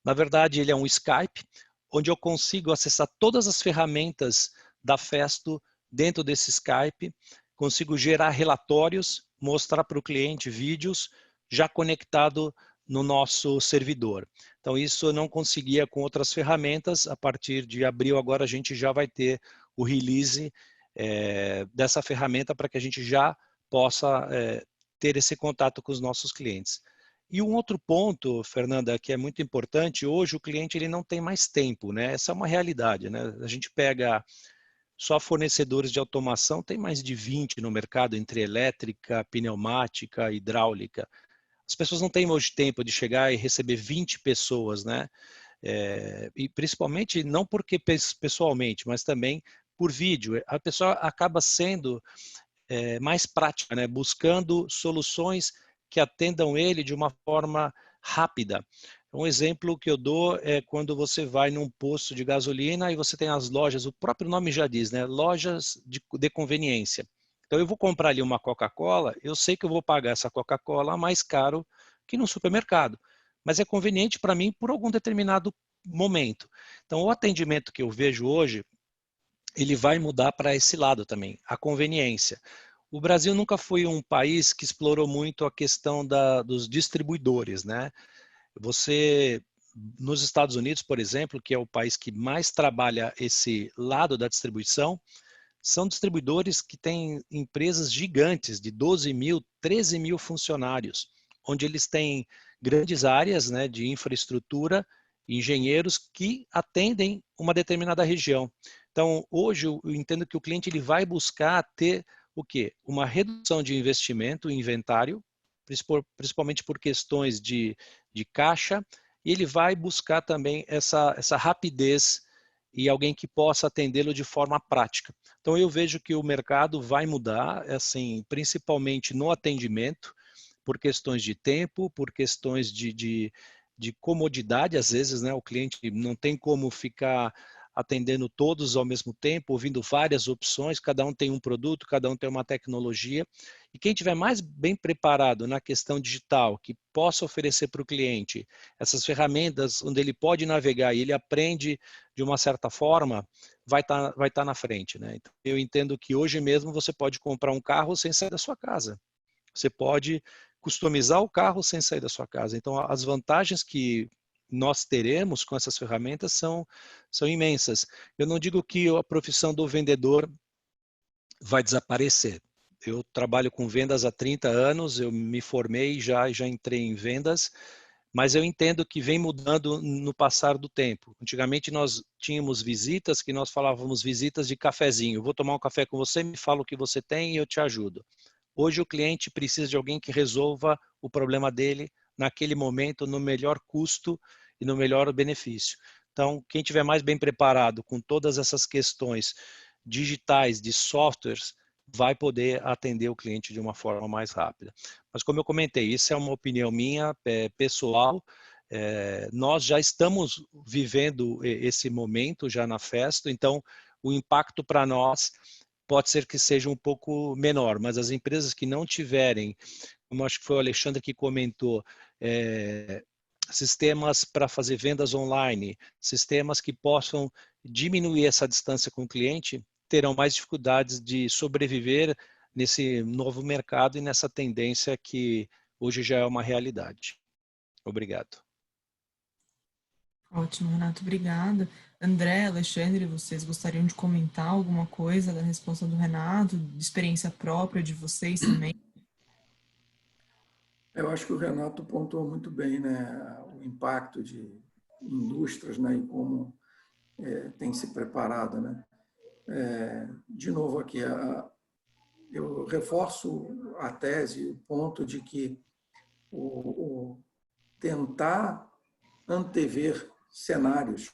Na verdade, ele é um Skype, onde eu consigo acessar todas as ferramentas da Festo dentro desse Skype, consigo gerar relatórios, mostrar para o cliente vídeos já conectado no nosso servidor. Então, isso eu não conseguia com outras ferramentas. A partir de abril, agora, a gente já vai ter o release dessa ferramenta para que a gente já possa ter esse contato com os nossos clientes. E um outro ponto, Fernanda, que é muito importante, hoje o cliente ele não tem mais tempo, né? Essa é uma realidade, né? A gente pega só fornecedores de automação, tem mais de 20 no mercado, entre elétrica, pneumática, hidráulica. As pessoas não têm hoje tempo de chegar e receber 20 pessoas, né? E principalmente não porque pessoalmente, mas também por vídeo. A pessoa acaba sendo mais prática, né? Buscando soluções que atendam ele de uma forma rápida. Um exemplo que eu dou é quando você vai num posto de gasolina e você tem as lojas, o próprio nome já diz, né? Lojas de conveniência. Então eu vou comprar ali uma Coca-Cola, eu sei que eu vou pagar essa Coca-Cola mais caro que no supermercado, mas é conveniente para mim por algum determinado momento. Então o atendimento que eu vejo hoje, ele vai mudar para esse lado também, a conveniência. O Brasil nunca foi um país que explorou muito a questão dos distribuidores, né? Você, nos Estados Unidos, por exemplo, que é o país que mais trabalha esse lado da distribuição, são distribuidores que têm empresas gigantes de 12 mil, 13 mil funcionários, onde eles têm grandes áreas, né, de infraestrutura, engenheiros que atendem uma determinada região. Então, hoje eu entendo que o cliente ele vai buscar ter o quê? Uma redução de investimento em inventário, principalmente por questões de caixa, e ele vai buscar também essa rapidez e alguém que possa atendê-lo de forma prática. Então, eu vejo que o mercado vai mudar, assim, principalmente no atendimento, por questões de tempo, por questões de comodidade, às vezes, né? O cliente não tem como ficar atendendo todos ao mesmo tempo, ouvindo várias opções, cada um tem um produto, cada um tem uma tecnologia. E quem tiver mais bem preparado na questão digital, que possa oferecer para o cliente essas ferramentas onde ele pode navegar e ele aprende de uma certa forma, vai tá na frente, né? Então, eu entendo que hoje mesmo você pode comprar um carro sem sair da sua casa. Você pode customizar o carro sem sair da sua casa. Então, as vantagens que nós teremos com essas ferramentas são imensas. Eu não digo que a profissão do vendedor vai desaparecer. Eu trabalho com vendas há 30 anos, eu me formei e já entrei em vendas, mas eu entendo que vem mudando no passar do tempo. Antigamente nós tínhamos visitas que nós falávamos visitas de cafezinho. Eu vou tomar um café com você, me fala o que você tem e eu te ajudo. Hoje o cliente precisa de alguém que resolva o problema dele naquele momento, no melhor custo e no melhor benefício. Então, quem tiver mais bem preparado com todas essas questões digitais de softwares, vai poder atender o cliente de uma forma mais rápida. Mas como eu comentei, isso é uma opinião minha, pessoal. Nós já estamos vivendo esse momento já na Festo, então o impacto para nós pode ser que seja um pouco menor, mas as empresas que não tiverem, como acho que foi o Alexandre que comentou, sistemas para fazer vendas online, sistemas que possam diminuir essa distância com o cliente, terão mais dificuldades de sobreviver nesse novo mercado e nessa tendência que hoje já é uma realidade. Obrigado. Ótimo, Renato, obrigada. André, Alexandre, vocês gostariam de comentar alguma coisa da resposta do Renato, de experiência própria de vocês também? Eu acho que o Renato pontuou muito bem, né, o impacto de indústrias, né, e como tem se preparado, né. De novo aqui, eu reforço a tese, o ponto de que o tentar antever cenários,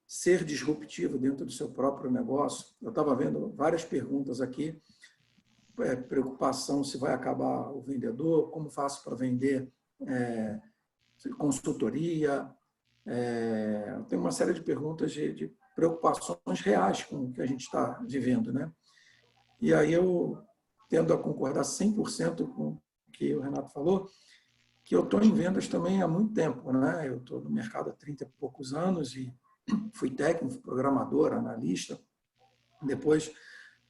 ser disruptivo dentro do seu próprio negócio. Eu estava vendo várias perguntas aqui, preocupação se vai acabar o vendedor, como faço para vender consultoria. Tem uma série de perguntas de preocupações reais com o que a gente está vivendo, né? E aí eu tendo a concordar 100% com o que o Renato falou, que eu estou em vendas também há muito tempo, né? Eu estou no mercado há 30 e poucos anos e fui técnico, programador, analista. Depois,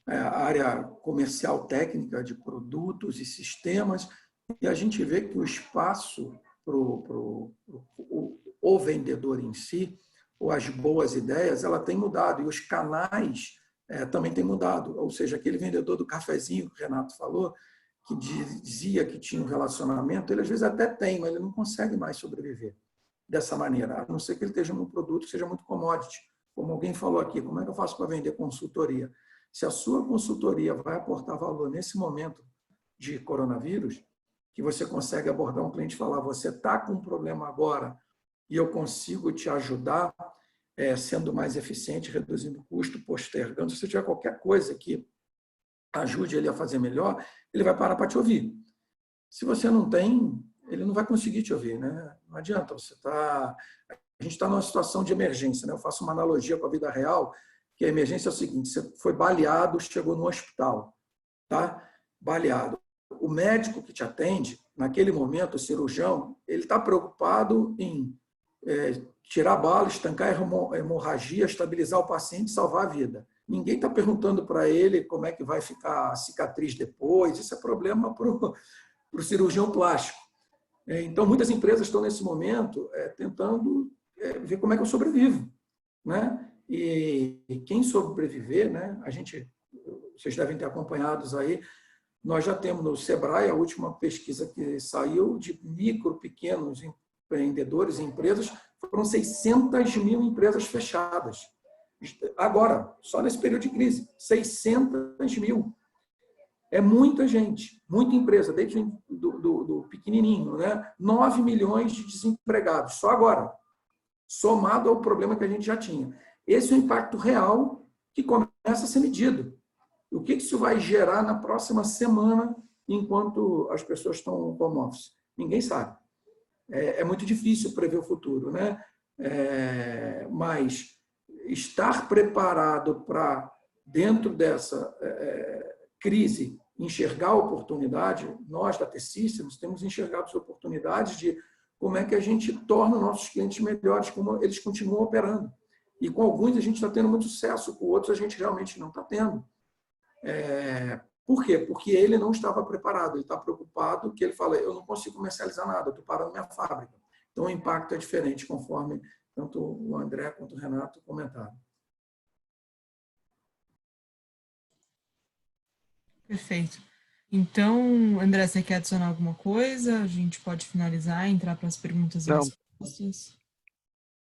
a área comercial técnica de produtos e sistemas. E a gente vê que o espaço para o vendedor em si, ou as boas ideias, ela tem mudado. E os canais também têm mudado. Ou seja, aquele vendedor do cafezinho que o Renato falou, que dizia que tinha um relacionamento, ele às vezes até tem, mas ele não consegue mais sobreviver dessa maneira, a não ser que ele esteja num produto que seja muito commodity. Como alguém falou aqui, como é que eu faço para vender consultoria? Se a sua consultoria vai aportar valor nesse momento de coronavírus, que você consegue abordar um cliente e falar, você está com um problema agora e eu consigo te ajudar sendo mais eficiente, reduzindo custo, postergando. Se você tiver qualquer coisa que ajude ele a fazer melhor, ele vai parar para te ouvir. Se você não tem, ele não vai conseguir te ouvir, né? Não adianta, a gente está numa situação de emergência, né? Eu faço uma analogia com a vida real, que a emergência é o seguinte, você foi baleado, chegou no hospital, tá? Baleado. O médico que te atende, naquele momento, o cirurgião, ele está preocupado em tirar a bala, estancar a hemorragia, estabilizar o paciente e salvar a vida. Ninguém está perguntando para ele como é que vai ficar a cicatriz depois. Isso é problema para o cirurgião plástico. Então, muitas empresas estão, nesse momento, tentando ver como é que eu sobrevivo, né? E quem sobreviver, né? Vocês devem ter acompanhados aí, nós já temos no Sebrae, a última pesquisa que saiu de micro, pequenos empreendedores e empresas, foram 600 mil empresas fechadas. Agora, só nesse período de crise, 600 mil. É muita gente, muita empresa, desde do pequenininho, né? 9 milhões de desempregados, só agora, somado ao problema que a gente já tinha. Esse é o impacto real que começa a ser medido. O que isso vai gerar na próxima semana, enquanto as pessoas estão no home office? Ninguém sabe. É muito difícil prever o futuro, né? Mas estar preparado para, dentro dessa crise, enxergar a oportunidade, nós da T-Systems temos enxergado as oportunidades de como é que a gente torna nossos clientes melhores, como eles continuam operando. E com alguns a gente está tendo muito sucesso, com outros a gente realmente não está tendo. Por quê? Porque ele não estava preparado, ele está preocupado, que ele fala, eu não consigo comercializar nada, eu estou parando minha fábrica. Então, o impacto é diferente, conforme tanto o André quanto o Renato comentaram. Perfeito. Então, André, você quer adicionar alguma coisa? A gente pode finalizar, entrar para as perguntas e respostas?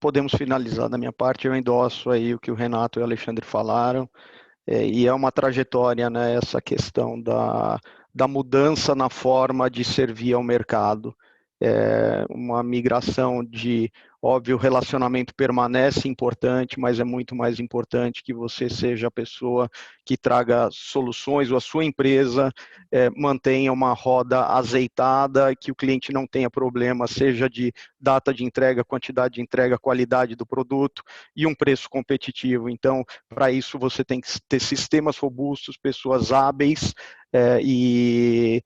Podemos finalizar da minha parte, eu endosso aí o que o Renato e o Alexandre falaram, e é uma trajetória, né, essa questão da mudança na forma de servir ao mercado. Uma migração de, óbvio, o relacionamento permanece importante, mas é muito mais importante que você seja a pessoa que traga soluções, ou a sua empresa mantenha uma roda azeitada, que o cliente não tenha problema, seja de data de entrega, quantidade de entrega, qualidade do produto e um preço competitivo. Então, para isso você tem que ter sistemas robustos, pessoas hábeis e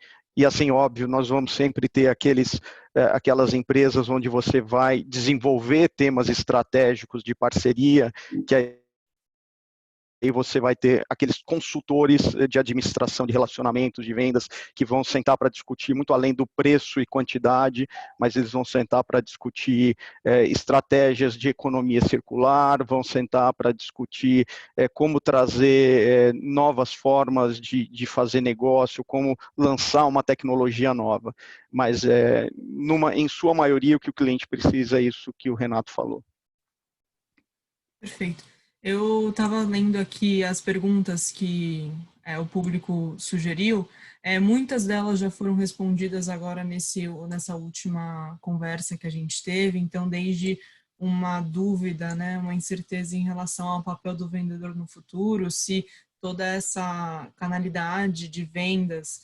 assim, óbvio, nós vamos sempre ter aquelas empresas onde você vai desenvolver temas estratégicos de parceria, que aí você vai ter aqueles consultores de administração de relacionamentos, de vendas, que vão sentar para discutir muito além do preço e quantidade, mas eles vão sentar para discutir estratégias de economia circular, vão sentar para discutir como trazer novas formas de fazer negócio, como lançar uma tecnologia nova. Mas, em sua maioria, o que o cliente precisa é isso que o Renato falou. Perfeito. Eu estava lendo aqui as perguntas que o público sugeriu. Muitas delas já foram respondidas agora nessa última conversa que a gente teve. Então, desde uma dúvida, né, uma incerteza em relação ao papel do vendedor no futuro, se toda essa canalidade de vendas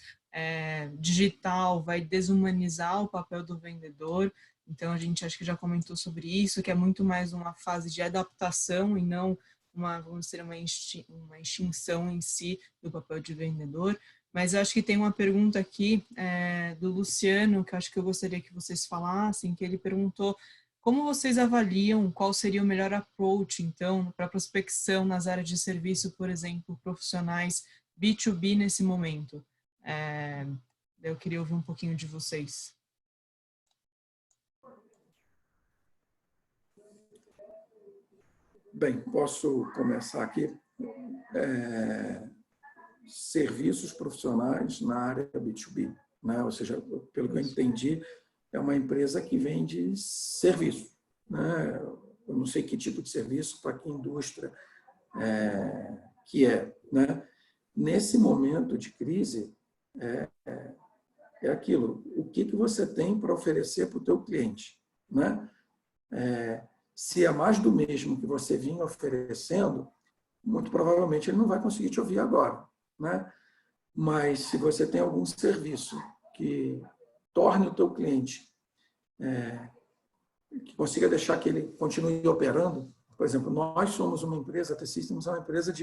digital vai desumanizar o papel do vendedor. Então, a gente acho que já comentou sobre isso, que é muito mais uma fase de adaptação e não vamos dizer, uma extinção em si do papel de vendedor. Mas eu acho que tem uma pergunta aqui do Luciano, que eu acho que eu gostaria que vocês falassem, que ele perguntou como vocês avaliam qual seria o melhor approach, então, para prospecção nas áreas de serviço, por exemplo, profissionais B2B nesse momento? Eu queria ouvir um pouquinho de vocês. Bem, posso começar aqui. Serviços profissionais na área B2B, né? Ou seja, pelo que eu entendi, é uma empresa que vende serviço, né? Eu não sei que tipo de serviço, para que indústria que é, né? Nesse momento de crise, é aquilo, o que você tem para oferecer para o teu cliente, né? Se é mais do mesmo que você vinha oferecendo, muito provavelmente ele não vai conseguir te ouvir agora, né? Mas se você tem algum serviço que torne o teu cliente, que consiga deixar que ele continue operando, por exemplo, nós somos uma empresa, a T-Systems é uma empresa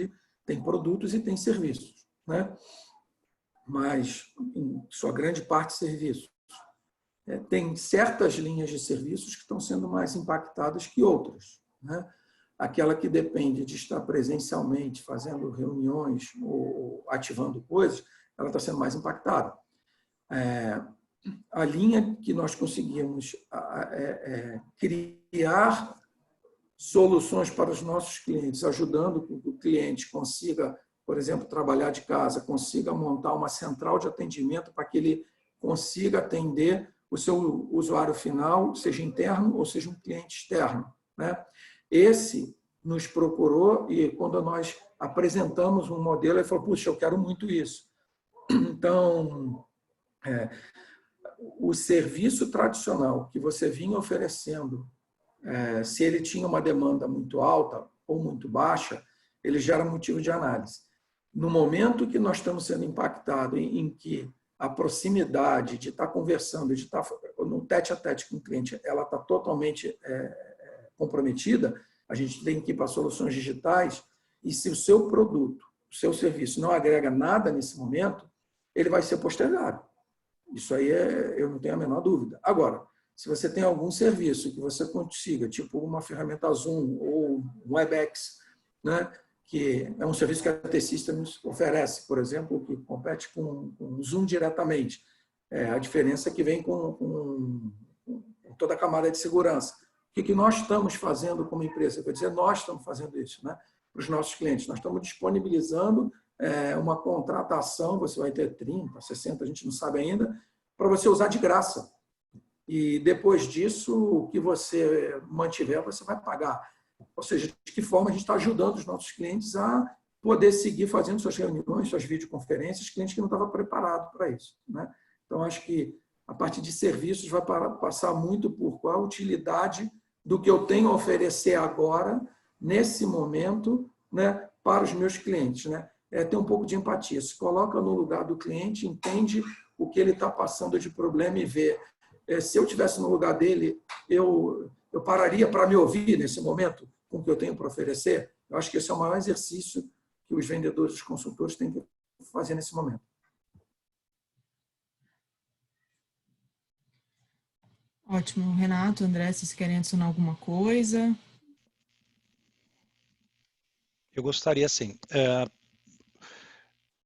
tem produtos e tem serviços, né? Mas em sua grande parte serviços. Tem certas linhas de serviços que estão sendo mais impactadas que outras, né? Aquela que depende de estar presencialmente, fazendo reuniões ou ativando coisas, ela está sendo mais impactada. A linha que nós conseguimos criar soluções para os nossos clientes, ajudando que o cliente consiga, por exemplo, trabalhar de casa, consiga montar uma central de atendimento para que ele consiga atender o seu usuário final, seja interno ou seja um cliente externo, né? Esse nos procurou e quando nós apresentamos um modelo, ele falou, puxa, eu quero muito isso. Então, o serviço tradicional que você vinha oferecendo, se ele tinha uma demanda muito alta ou muito baixa, ele já era motivo de análise. No momento que nós estamos sendo impactados em que a proximidade de estar conversando, de estar no tete-a-tete com o cliente, ela está totalmente comprometida, a gente tem que ir para soluções digitais e se o seu produto, o seu serviço não agrega nada nesse momento, ele vai ser postergado. Isso aí eu não tenho a menor dúvida. Agora, se você tem algum serviço que você consiga, tipo uma ferramenta Zoom ou um WebEx, né, que é um serviço que a T-Systems oferece, por exemplo, que compete com o Zoom diretamente. A diferença é que vem com toda a camada de segurança. O que nós estamos fazendo como empresa? Eu vou dizer, nós estamos fazendo isso, né, para os nossos clientes. Nós estamos disponibilizando uma contratação, você vai ter 30, 60, a gente não sabe ainda, para você usar de graça. E depois disso, o que você mantiver, você vai pagar. Ou seja, de que forma a gente está ajudando os nossos clientes a poder seguir fazendo suas reuniões, suas videoconferências, clientes que não estavam preparados para isso, né? Então, acho que a parte de serviços vai passar muito por qual a utilidade do que eu tenho a oferecer agora, nesse momento, né, para os meus clientes, né? Ter um pouco de empatia. Se coloca no lugar do cliente, entende o que ele está passando de problema e vê. Se eu estivesse no lugar dele, eu pararia para me ouvir nesse momento com o que eu tenho para oferecer? Eu acho que esse é o maior exercício que os vendedores e os consultores têm que fazer nesse momento. Ótimo. Renato, André, vocês querem adicionar alguma coisa? Eu gostaria, sim.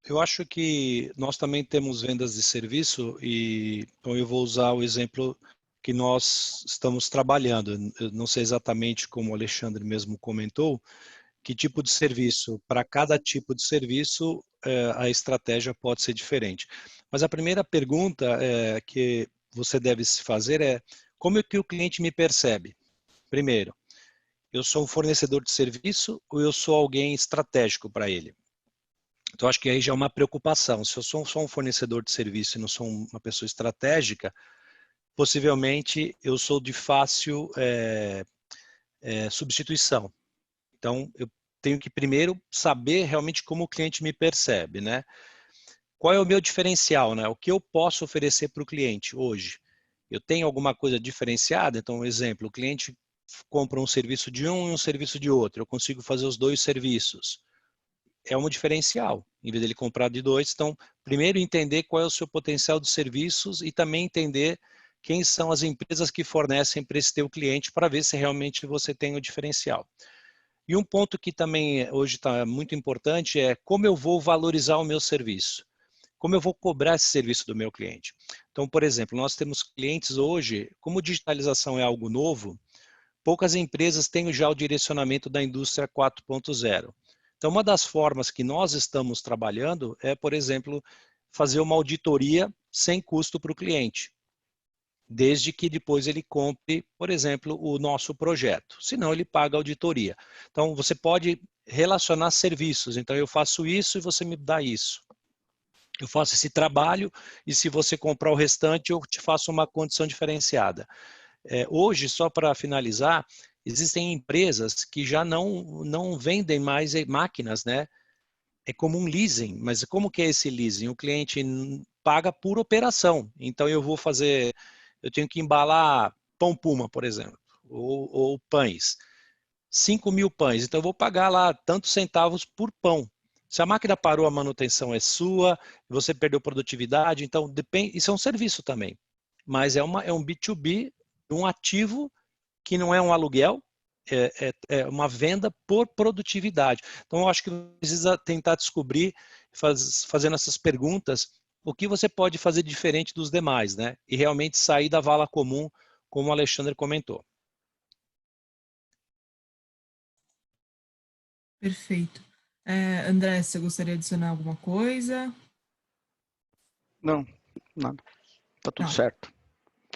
Eu acho que nós também temos vendas de serviço e então eu vou usar o exemplo que nós estamos trabalhando. Eu não sei exatamente como o Alexandre mesmo comentou, que tipo de serviço. Para cada tipo de serviço, a estratégia pode ser diferente. Mas a primeira pergunta que você deve se fazer é como é que o cliente me percebe? Primeiro, eu sou um fornecedor de serviço ou eu sou alguém estratégico para ele? Então, acho que aí já é uma preocupação. Se eu sou só um fornecedor de serviço e não sou uma pessoa estratégica, possivelmente eu sou de fácil substituição. Então, eu tenho que primeiro saber realmente como o cliente me percebe, né? Qual é o meu diferencial, né? O que eu posso oferecer para o cliente hoje? Eu tenho alguma coisa diferenciada? Então, um exemplo, o cliente compra um serviço de um e um serviço de outro. Eu consigo fazer os dois serviços. É um diferencial, em vez dele comprar de dois. Então, primeiro entender qual é o seu potencial de serviços e também entender quem são as empresas que fornecem para esse teu cliente para ver se realmente você tem o diferencial. E um ponto que também hoje está muito importante é como eu vou valorizar o meu serviço. Como eu vou cobrar esse serviço do meu cliente. Então, por exemplo, nós temos clientes hoje, como digitalização é algo novo, poucas empresas têm já o direcionamento da indústria 4.0. Então, uma das formas que nós estamos trabalhando é, por exemplo, fazer uma auditoria sem custo para o cliente, desde que depois ele compre, por exemplo, o nosso projeto. Senão, ele paga a auditoria. Então, você pode relacionar serviços. Então, eu faço isso e você me dá isso. Eu faço esse trabalho e se você comprar o restante, eu te faço uma condição diferenciada. Hoje, só para finalizar, existem empresas que já não vendem mais máquinas, né? É como um leasing, mas como que é esse leasing? O cliente paga por operação. Então, eu tenho que embalar pão Puma, por exemplo, ou pães. 5.000 pães, então eu vou pagar lá tantos centavos por pão. Se a máquina parou, a manutenção é sua, você perdeu produtividade, então depende, isso é um serviço também. Mas é um B2B, um ativo que não é um aluguel, é uma venda por produtividade. Então eu acho que precisa tentar descobrir, fazendo essas perguntas, o que você pode fazer diferente dos demais, né? E realmente sair da vala comum, como o Alexandre comentou. Perfeito. André, você gostaria de adicionar alguma coisa? Não, nada. Tá tudo Não, certo.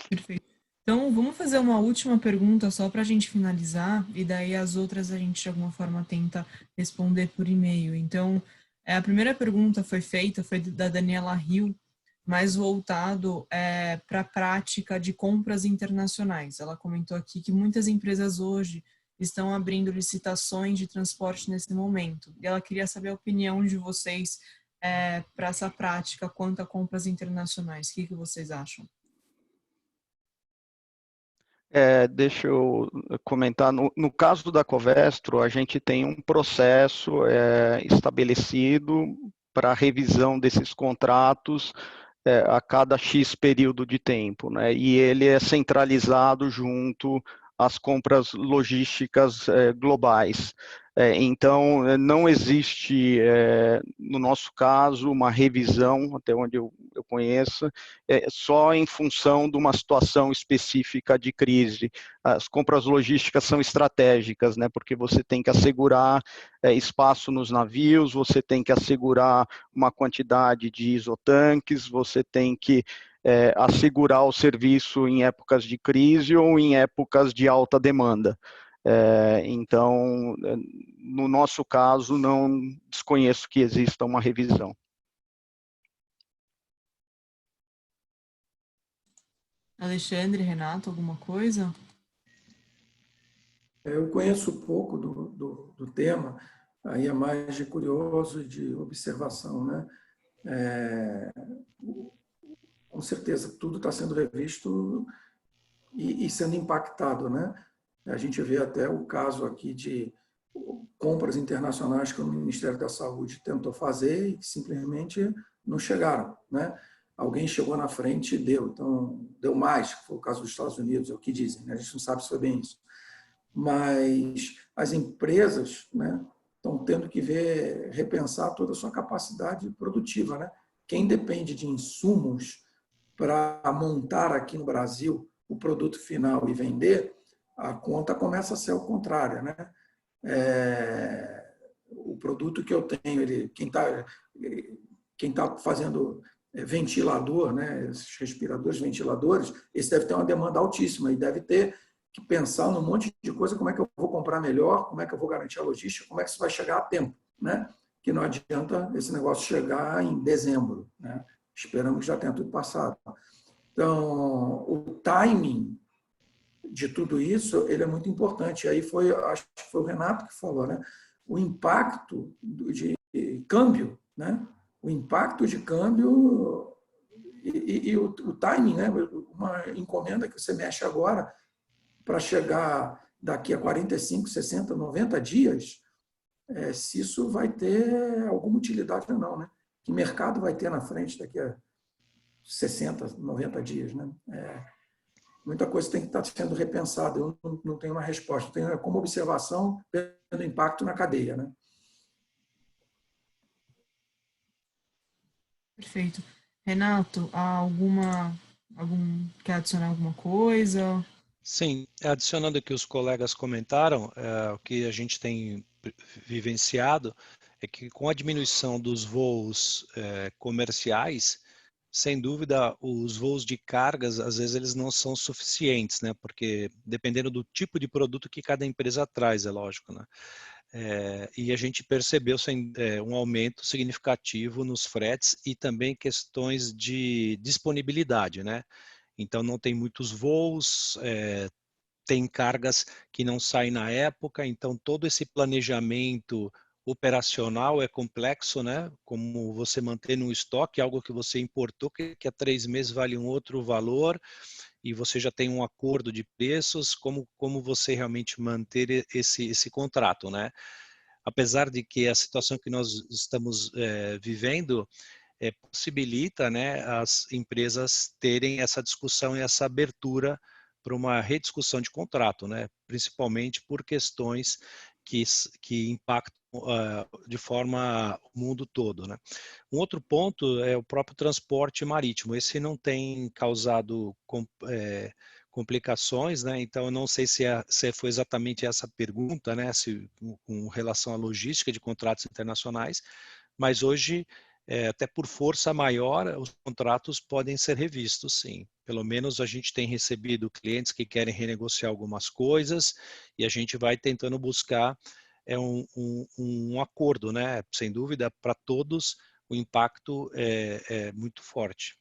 perfeito. Então, vamos fazer uma última pergunta só para a gente finalizar, e daí as outras a gente, de alguma forma, tenta responder por e-mail. Então, a primeira pergunta foi da Daniela Rio, mais voltado para a prática de compras internacionais. Ela comentou aqui que muitas empresas hoje estão abrindo licitações de transporte nesse momento. E ela queria saber a opinião de vocês para essa prática quanto a compras internacionais. O que vocês acham? Deixa eu comentar. No caso da Covestro, a gente tem um processo estabelecido para revisão desses contratos a cada X período de tempo, né? E ele é centralizado junto às compras logísticas globais. Então, não existe, no nosso caso, uma revisão, até onde eu conheço, só em função de uma situação específica de crise. As compras logísticas são estratégicas, né? Porque você tem que assegurar espaço nos navios, você tem que assegurar uma quantidade de isotanques, você tem que assegurar o serviço em épocas de crise ou em épocas de alta demanda. Então, no nosso caso, não desconheço que exista uma revisão. Alexandre, Renato, alguma coisa? Eu conheço pouco do tema, aí é mais de curioso e de observação, né? Com certeza, tudo está sendo revisto e sendo impactado, né? A gente vê até o caso aqui de compras internacionais que o Ministério da Saúde tentou fazer e simplesmente não chegaram, né? Alguém chegou na frente e deu, então deu mais, foi o caso dos Estados Unidos, é o que dizem, né? A gente não sabe se foi bem isso. Mas as empresas, né, estão tendo que repensar toda a sua capacidade produtiva, né? Quem depende de insumos para montar aqui no Brasil o produto final e vender, a conta começa a ser ao contrário, né? O produto que eu tenho, quem tá fazendo ventilador, né? Esses respiradores, ventiladores, esse deve ter uma demanda altíssima e deve ter que pensar num monte de coisa, como é que eu vou comprar melhor, como é que eu vou garantir a logística, como é que isso vai chegar a tempo, né? Que não adianta esse negócio chegar em dezembro, né? Esperamos que já tenha tudo passado. Então, o timing de tudo isso, ele é muito importante. Aí acho que foi o Renato que falou, né? O impacto de câmbio, né? O impacto de câmbio e o timing, né? Uma encomenda que você mexe agora para chegar daqui a 45, 60, 90 dias, se isso vai ter alguma utilidade ou não, né? Que mercado vai ter na frente daqui a 60, 90 dias, né? Muita coisa tem que estar sendo repensada. Eu não tenho uma resposta. Tenho como observação pelo impacto na cadeia, né? Perfeito. Renato, quer adicionar alguma coisa? Sim, adicionando o que os colegas comentaram, o que a gente tem vivenciado é que com a diminuição dos voos comerciais, sem dúvida, os voos de cargas, às vezes, eles não são suficientes, né? Porque dependendo do tipo de produto que cada empresa traz, é lógico, né? E a gente percebeu um aumento significativo nos fretes e também questões de disponibilidade, né? Então, não tem muitos voos, tem cargas que não saem na época, então todo esse planejamento operacional é complexo, né? Como você manter no estoque algo que você importou, que há 3 meses vale um outro valor, e você já tem um acordo de preços, como você realmente manter esse contrato, né? Apesar de que a situação que nós estamos vivendo possibilita, né, as empresas terem essa discussão e essa abertura para uma rediscussão de contrato, né, principalmente por questões que impactam de forma o mundo todo, né. Um outro ponto é o próprio transporte marítimo. Esse não tem causado complicações, né? Então eu não sei se foi exatamente essa pergunta, né? Se com relação à logística de contratos internacionais, mas hoje até por força maior, os contratos podem ser revistos, sim. Pelo menos a gente tem recebido clientes que querem renegociar algumas coisas e a gente vai tentando buscar um acordo, né? Sem dúvida, para todos o impacto é muito forte.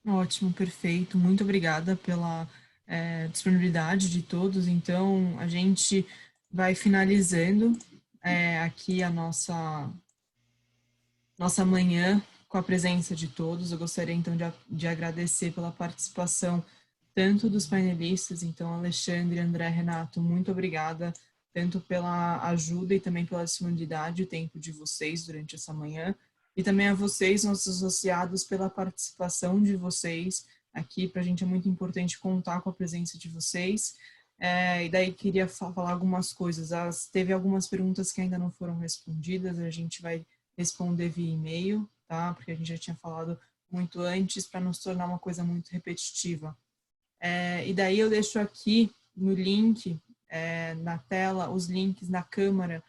Ótimo, perfeito. Muito obrigada pela disponibilidade de todos. Então, a gente vai finalizando aqui a nossa manhã com a presença de todos. Eu gostaria, então, de agradecer pela participação tanto dos painelistas, então, Alexandre, André, Renato, muito obrigada, tanto pela ajuda e também pela disponibilidade e tempo de vocês durante essa manhã, e também a vocês, nossos associados, pela participação de vocês aqui. Para a gente é muito importante contar com a presença de vocês. E daí queria falar algumas coisas. Teve algumas perguntas que ainda não foram respondidas, a gente vai responder via e-mail, tá? Porque a gente já tinha falado muito antes, para não se tornar uma coisa muito repetitiva. E daí eu deixo aqui no link, na tela, os links na Câmara.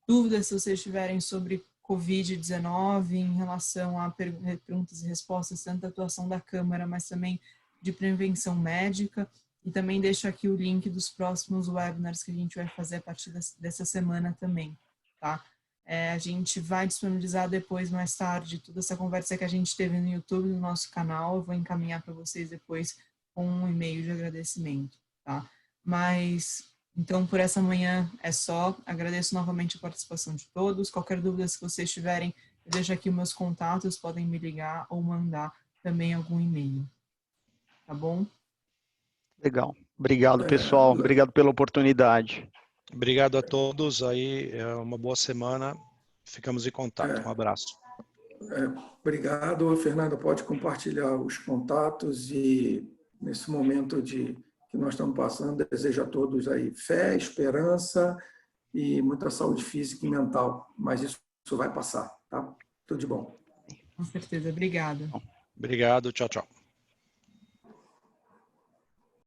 Dúvidas, se vocês tiverem sobre Covid-19 em relação a perguntas e respostas, tanto da atuação da Câmara, mas também de prevenção médica. E também deixo aqui o link dos próximos webinars que a gente vai fazer a partir dessa semana também, tá? A gente vai disponibilizar depois, mais tarde, toda essa conversa que a gente teve no YouTube, no nosso canal. Eu vou encaminhar para vocês depois com um e-mail de agradecimento, tá? Mas, então, por essa manhã é só. Agradeço novamente a participação de todos. Qualquer dúvida, se vocês tiverem, eu deixo aqui os meus contatos, podem me ligar ou mandar também algum e-mail, tá bom? Legal. Obrigado, pessoal. Obrigado pela oportunidade. Obrigado a todos. Aí, uma boa semana. Ficamos em contato. Um abraço. Obrigado, Fernanda. Pode compartilhar os contatos e nesse momento que que nós estamos passando. Desejo a todos aí fé, esperança e muita saúde física e mental, mas isso vai passar, tá? Tudo de bom. Com certeza, obrigada. Obrigado, tchau, tchau.